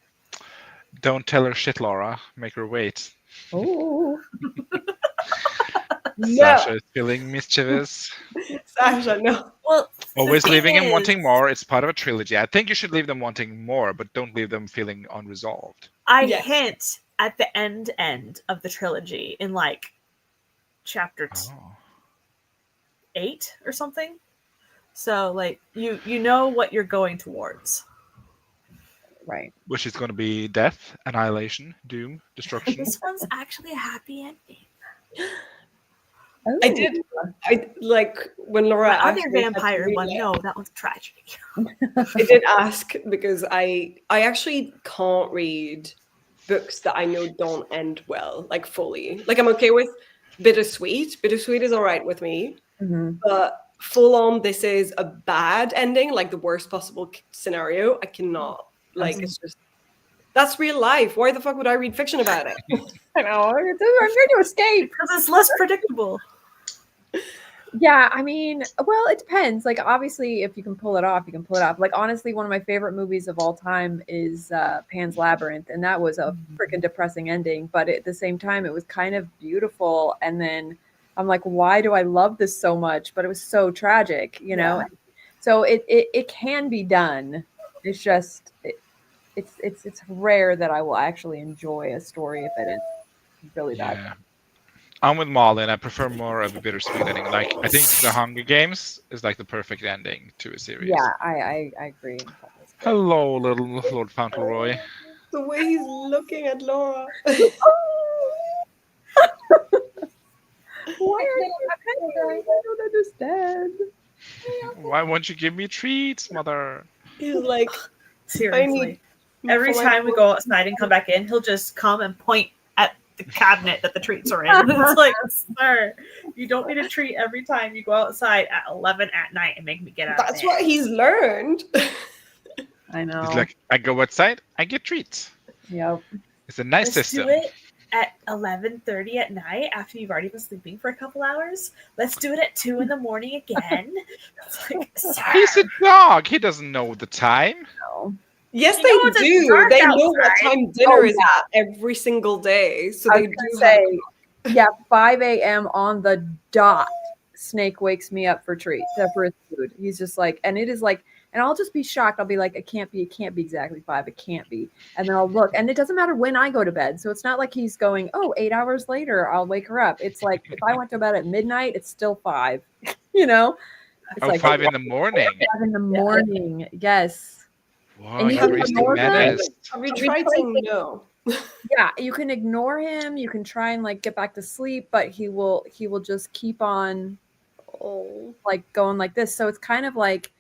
[SPEAKER 1] Don't tell her shit, Laura. Make her wait.
[SPEAKER 4] Oh.
[SPEAKER 1] Sasha is feeling mischievous.
[SPEAKER 2] Sasha, no.
[SPEAKER 3] Well,
[SPEAKER 1] Always
[SPEAKER 3] the
[SPEAKER 1] leaving
[SPEAKER 3] thing
[SPEAKER 1] him wanting
[SPEAKER 3] is,
[SPEAKER 1] more. It's part of a trilogy. I think you should leave them wanting more, but don't leave them feeling unresolved.
[SPEAKER 3] I
[SPEAKER 2] Yes.
[SPEAKER 3] hint at the end of the trilogy in like chapter 8 or something. So like you know what you're going towards.
[SPEAKER 4] Right.
[SPEAKER 1] Which is going to be death, annihilation, doom, destruction.
[SPEAKER 3] This one's actually a happy ending.
[SPEAKER 4] Oh.
[SPEAKER 2] I like when Laura
[SPEAKER 3] The
[SPEAKER 2] asked
[SPEAKER 3] other
[SPEAKER 2] me if I could
[SPEAKER 3] vampire
[SPEAKER 2] read
[SPEAKER 3] one,
[SPEAKER 2] it,
[SPEAKER 3] no, that one's tragic.
[SPEAKER 2] I did ask because I actually can't read books that I know don't end well, like fully. Like I'm okay with Bittersweet. Bittersweet is all right with me,
[SPEAKER 4] Mhm.
[SPEAKER 2] but full on, this is a bad ending, like the worst possible scenario. I cannot. Like it's just that's real life. Why the fuck would I read fiction about it?
[SPEAKER 4] I know. I'm trying to escape.
[SPEAKER 3] Because it's less predictable.
[SPEAKER 4] Yeah, I mean, well, it depends. Like, obviously, if you can pull it off, you can pull it off. Like, honestly, one of my favorite movies of all time is Pan's Labyrinth, and that was a freaking depressing ending. But at the same time, it was kind of beautiful. And then I'm like, why do I love this so much? But it was so tragic, you know.
[SPEAKER 3] Yeah.
[SPEAKER 4] So it can be done. It's just it's rare that I will actually enjoy a story if it is really bad.
[SPEAKER 1] Yeah. I'm with Marlin. I prefer more of a bittersweet ending. Like I think The Hunger Games is like the perfect ending to a series.
[SPEAKER 4] Yeah, I agree.
[SPEAKER 1] Hello, little Lord Fauntleroy.
[SPEAKER 2] The way he's looking at Laura.
[SPEAKER 4] Why are you I don't understand.
[SPEAKER 1] Why won't you give me treats, mother?
[SPEAKER 2] He's like,
[SPEAKER 3] Seriously. Every time we go outside and come back in, he'll just come and point at the cabinet that the treats are in. It's like, sir, you don't need a treat every time you go outside at 11 at night and make me get out of
[SPEAKER 2] that's
[SPEAKER 3] bed.
[SPEAKER 2] what he's learned.
[SPEAKER 4] I know.
[SPEAKER 1] He's like, I go outside, I get treats.
[SPEAKER 4] Yep.
[SPEAKER 1] It's a nice
[SPEAKER 3] Let's
[SPEAKER 1] system.
[SPEAKER 3] do it at 11:30 at night after you've already been sleeping for a couple hours. Let's do it at 2 in the morning again. It's like, sir.
[SPEAKER 1] He's a dog. He doesn't know the time.
[SPEAKER 4] No.
[SPEAKER 2] Yes,
[SPEAKER 3] You
[SPEAKER 2] they
[SPEAKER 3] know it's
[SPEAKER 2] do.
[SPEAKER 3] dark
[SPEAKER 2] They know what
[SPEAKER 3] outside.
[SPEAKER 2] time dinner
[SPEAKER 4] Oh,
[SPEAKER 2] is at every single day. So
[SPEAKER 4] I
[SPEAKER 2] they
[SPEAKER 4] was
[SPEAKER 2] do
[SPEAKER 4] gonna
[SPEAKER 2] have
[SPEAKER 4] say, yeah, 5 a.m. on the dot. Snake wakes me up for treats, for his food. He's just like, and it is like, and I'll just be shocked. I'll be like, it can't be exactly 5. It can't be. And then I'll look, and it doesn't matter when I go to bed. So it's not like he's going, oh, 8 hours later, I'll wake her up. It's like, if I went to bed at midnight, it's still 5, you know? It's
[SPEAKER 1] Oh,
[SPEAKER 4] like
[SPEAKER 1] 5 in the morning.
[SPEAKER 4] 5 in the morning. Yes.
[SPEAKER 1] Wow,
[SPEAKER 4] And you
[SPEAKER 1] you
[SPEAKER 4] can
[SPEAKER 1] raised a
[SPEAKER 4] ignore them.
[SPEAKER 1] menace.
[SPEAKER 2] Have you tried saying no?
[SPEAKER 4] Yeah, you can ignore him. You can try and like get back to sleep, but he will just keep on like going like this. So it's kind of like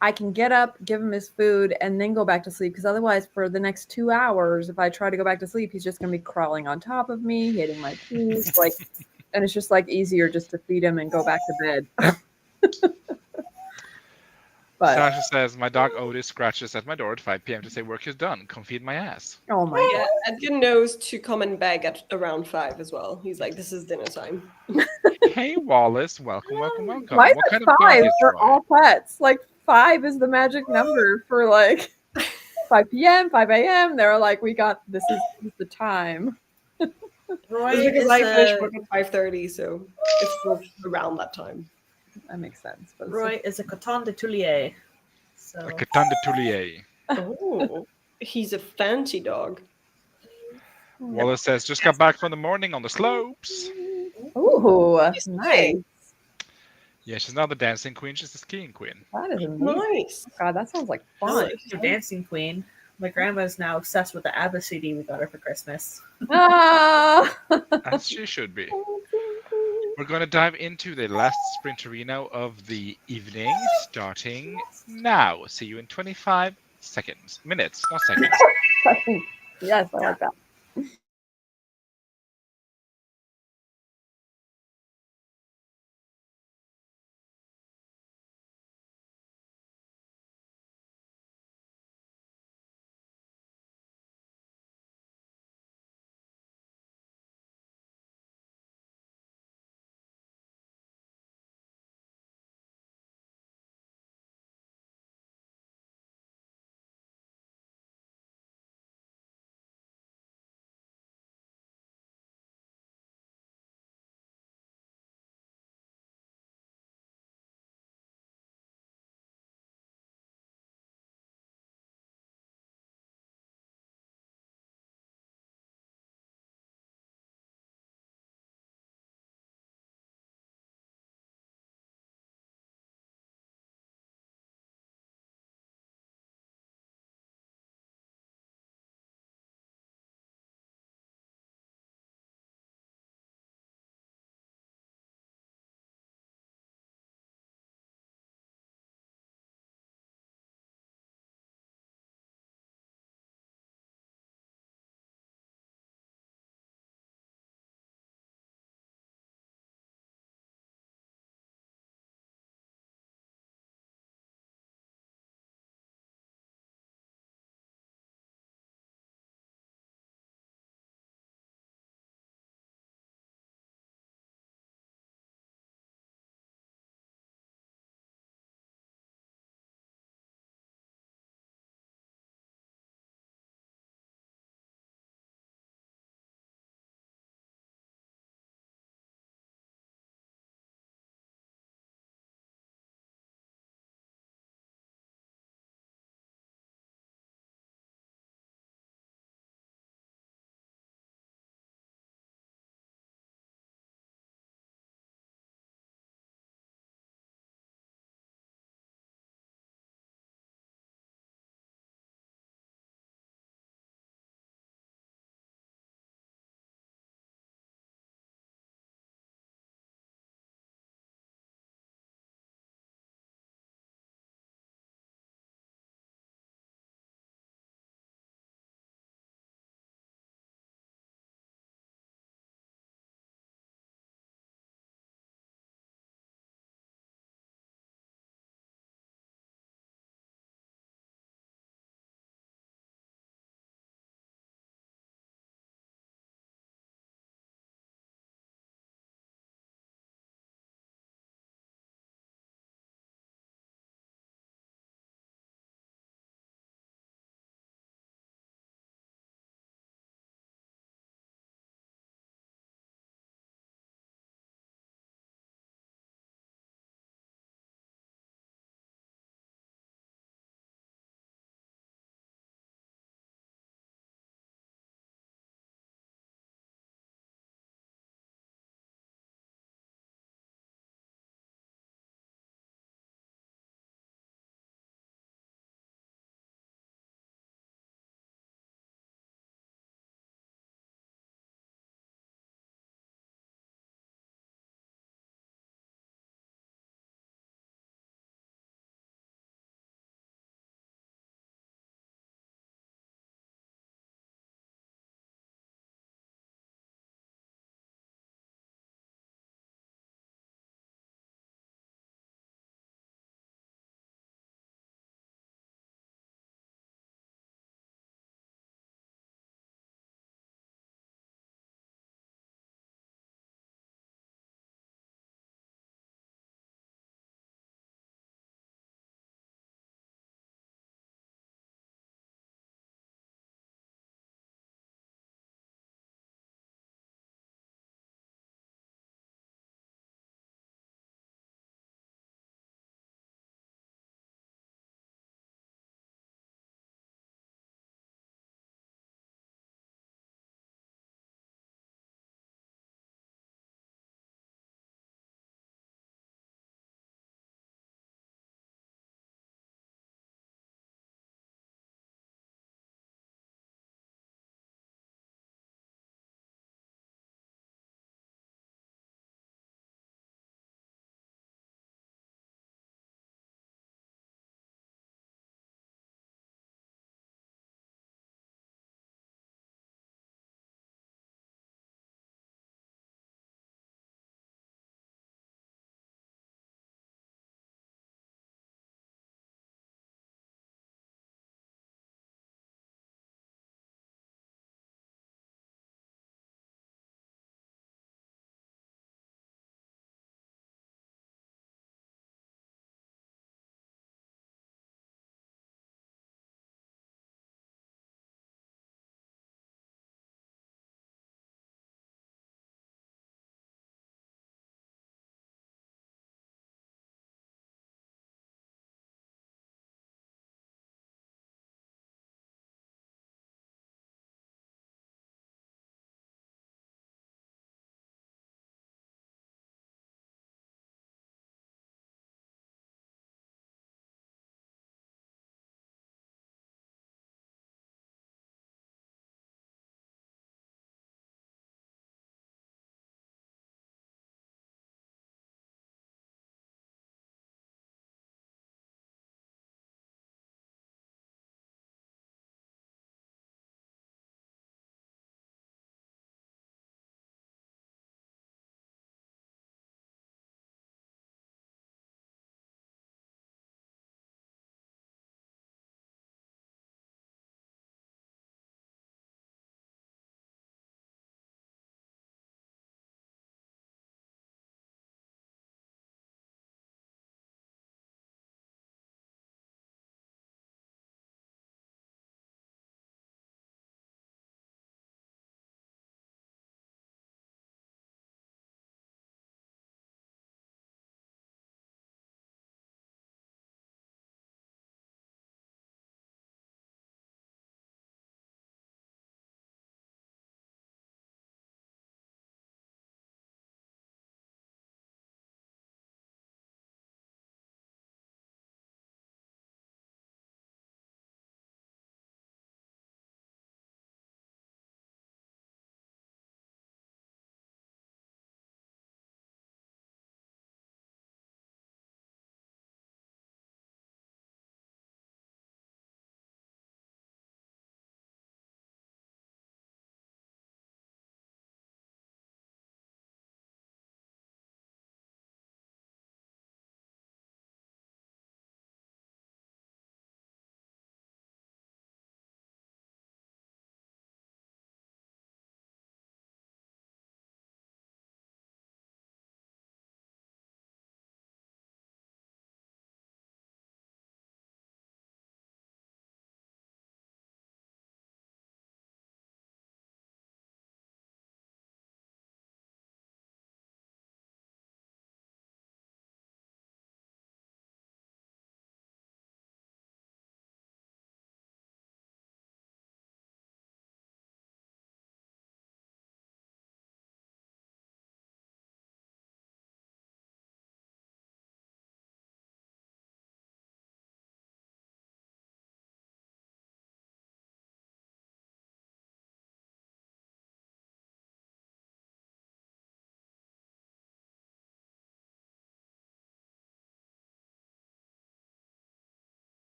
[SPEAKER 4] I can get up, give him his food, and then go back to sleep. Because otherwise, for the next 2 hours, if I try to go back to sleep, he's just gonna be crawling on top of me, hitting my teeth, like, and it's just like easier just to feed him and go back to bed. But
[SPEAKER 1] Sasha says, my dog Otis scratches at my door at 5 p.m. to say work is done. Come feed my ass.
[SPEAKER 4] oh my
[SPEAKER 2] Yeah, Edgar knows to come and beg at around 5 as well. He's like, this is dinner time.
[SPEAKER 1] Hey, Wallace. Welcome.
[SPEAKER 4] Why is
[SPEAKER 1] What
[SPEAKER 4] it
[SPEAKER 1] kind of dog
[SPEAKER 4] 5
[SPEAKER 1] is
[SPEAKER 4] for
[SPEAKER 1] Troy?
[SPEAKER 4] all pets? Like 5 is the magic number for like 5 p.m., 5 a.m. They're like, we got this is the time.
[SPEAKER 3] Roy
[SPEAKER 2] It's because
[SPEAKER 3] is
[SPEAKER 2] I finish
[SPEAKER 3] a
[SPEAKER 2] work at 5:30, so it's still around that time.
[SPEAKER 4] That makes sense. But
[SPEAKER 3] Roy is a coton de Toulier. So
[SPEAKER 1] A Catan de Toulier.
[SPEAKER 2] Oh, he's a fancy dog.
[SPEAKER 1] Wallace says, just got back from the morning on the slopes.
[SPEAKER 4] Ooh,
[SPEAKER 2] Yes,
[SPEAKER 4] nice.
[SPEAKER 2] okay.
[SPEAKER 1] Yeah, she's not the dancing queen, she's the skiing queen.
[SPEAKER 4] That is amazing.
[SPEAKER 2] Nice.
[SPEAKER 4] Oh, God, that sounds like fun.
[SPEAKER 3] hello, your dancing queen. My grandma's now obsessed with the ABBA CD we got her for Christmas.
[SPEAKER 4] Ah!
[SPEAKER 1] As she should be. We're going to dive into the last sprinterino of the evening, starting now. See you in 25 seconds. Minutes, not seconds.
[SPEAKER 4] Yes, I like that.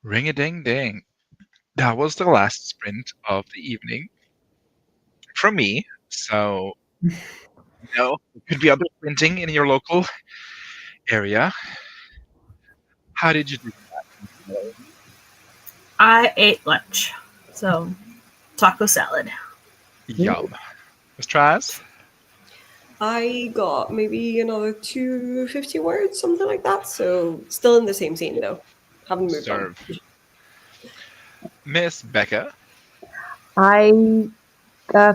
[SPEAKER 1] Ring a ding ding. That was the last sprint of the evening from me. So, it could be other sprinting in your local area. How did you do that?
[SPEAKER 3] I ate lunch. So, taco salad.
[SPEAKER 1] Yum. Miss Traz?
[SPEAKER 2] I got maybe another 250 words, something like that. So still in the same scene though. Haven't moved on.
[SPEAKER 1] Serve. Miss Becca?
[SPEAKER 4] I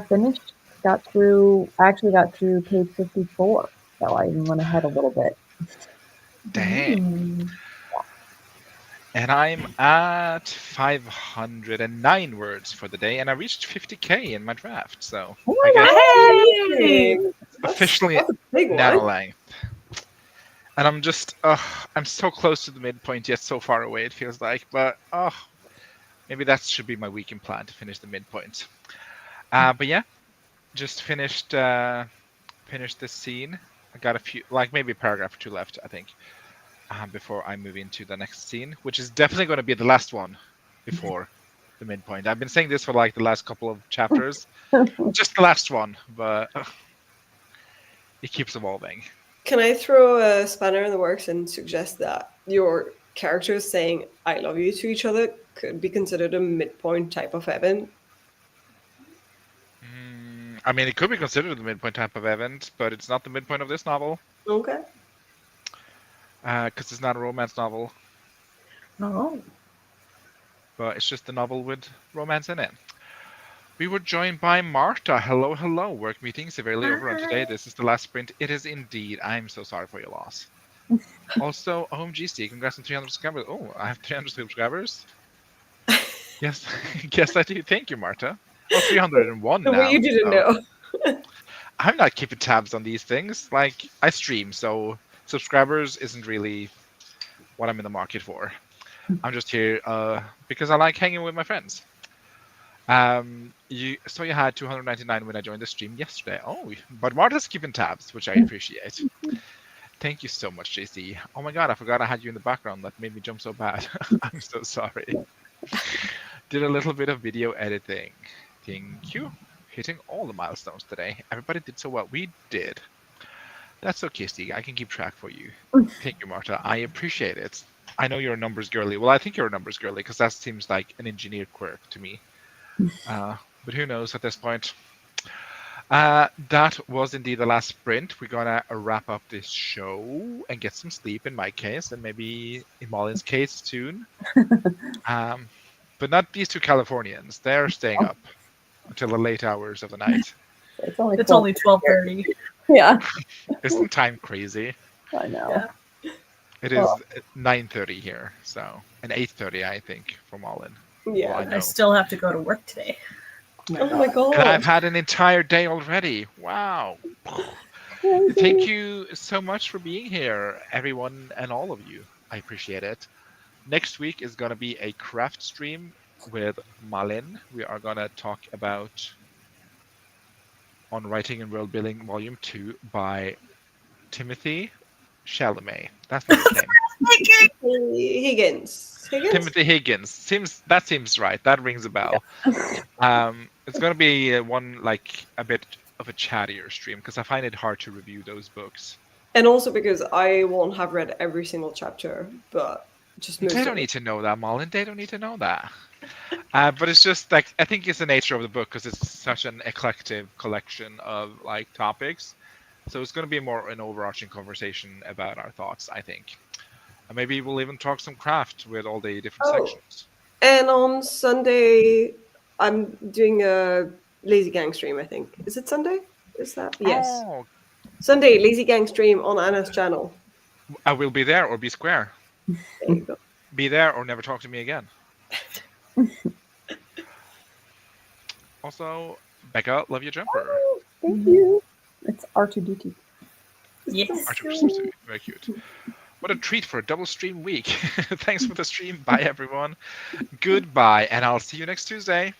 [SPEAKER 4] finished, I actually got through page 54, so I even went ahead a little bit.
[SPEAKER 1] Dang.
[SPEAKER 4] Mm.
[SPEAKER 1] And I'm at 509 words for the day, and I reached 50k in my draft. So
[SPEAKER 4] Oh
[SPEAKER 1] I
[SPEAKER 4] my
[SPEAKER 1] guess
[SPEAKER 4] God!
[SPEAKER 3] Hey!
[SPEAKER 1] officially
[SPEAKER 2] That's a big
[SPEAKER 1] nano
[SPEAKER 2] one.
[SPEAKER 1] length. And I'm just, I'm so close to the midpoint, yet so far away, it feels like. But, maybe that should be my weekend plan to finish the midpoint. But yeah, just finished this scene. I got a few, like maybe a paragraph or two left, I think, before I move into the next scene, which is definitely going to be the last one before the midpoint. I've been saying this for like the last couple of chapters, just the last one, but it keeps evolving.
[SPEAKER 2] Can I throw a spanner in the works and suggest that your characters saying "I love you" to each other could be considered a midpoint type of event?
[SPEAKER 1] I mean, it could be considered the midpoint type of event, but it's not the midpoint of this novel,
[SPEAKER 2] Okay.
[SPEAKER 1] because it's not a romance novel,
[SPEAKER 3] Oh.
[SPEAKER 1] but it's just a novel with romance in it. We were joined by Marta. Hello, hello. Work meeting severely overrun today. This is the last sprint. It is indeed. I'm so sorry for your loss. Also, OMG, Steve, congrats on 300 subscribers. Oh, I have 300 subscribers? Yes, yes, I do. Thank you, Marta. Oh, 301
[SPEAKER 2] The
[SPEAKER 1] now.
[SPEAKER 2] way you didn't know.
[SPEAKER 1] I'm not keeping tabs on these things. Like, I stream, so subscribers isn't really what I'm in the market for. I'm just here because I like hanging with my friends. You had 299 when I joined the stream yesterday. Oh, but Marta's keeping tabs, which I appreciate. Thank you so much, JC. Oh my god, I forgot I had you in the background. That made me jump so bad. I'm so sorry. Did a little bit of video editing. Thank you. Hitting all the milestones today. Everybody did so well. We did. That's okay, Steve. I can keep track for you. Thank you, Marta. I appreciate it. I know you're a numbers girly. Well, I think you're a numbers girly because that seems like an engineered quirk to me. But who knows at this point? That was indeed the last sprint. We're gonna wrap up this show and get some sleep in my case, and maybe in Malin's case soon. But not these two Californians. They're staying up until the late hours of the night.
[SPEAKER 4] It's only
[SPEAKER 3] It's only 12:30.
[SPEAKER 4] Yeah,
[SPEAKER 1] Isn't time crazy?
[SPEAKER 4] I know.
[SPEAKER 3] Yeah.
[SPEAKER 1] It is 9:30 here, so and 8:30 I think for Malin.
[SPEAKER 2] Yeah.
[SPEAKER 1] Well, I know.
[SPEAKER 3] I still have to go to work today.
[SPEAKER 2] Oh my god.
[SPEAKER 1] And I've had an entire day already. Wow. Thank you so much for being here, everyone and all of you. I appreciate it. Next week is going to be a craft stream with Malin. We are going to talk about On Writing and World Building Volume 2 by Timothy Chalamet. That's not his name.
[SPEAKER 2] Higgins.
[SPEAKER 1] Timothy Higgins. That seems right. That rings a bell. It's going to be one like a bit of a chattier stream because I find it hard to review those books.
[SPEAKER 2] And also because I won't have read every single chapter, but just
[SPEAKER 1] They don't need to know that, Malin. They don't need to know that. But it's just like I think it's the nature of the book because it's such an eclectic collection of like topics. So it's going to be more an overarching conversation about our thoughts, I think. And maybe we'll even talk some craft with all the different sections.
[SPEAKER 2] And on Sunday, I'm doing a Lazy Gang stream, I think. Is it Sunday? Is that? Yes.
[SPEAKER 1] Oh,
[SPEAKER 2] Sunday, Lazy Gang stream on Anna's channel.
[SPEAKER 1] I will be there or be square.
[SPEAKER 2] There you go.
[SPEAKER 1] Be there or never talk to me again. Also, Becca, love your jumper.
[SPEAKER 4] Thank you. It's R2D2.
[SPEAKER 3] Yes.
[SPEAKER 1] Very cute. What a treat for a double stream week. Thanks for the stream. Bye, everyone. Goodbye, and I'll see you next Tuesday.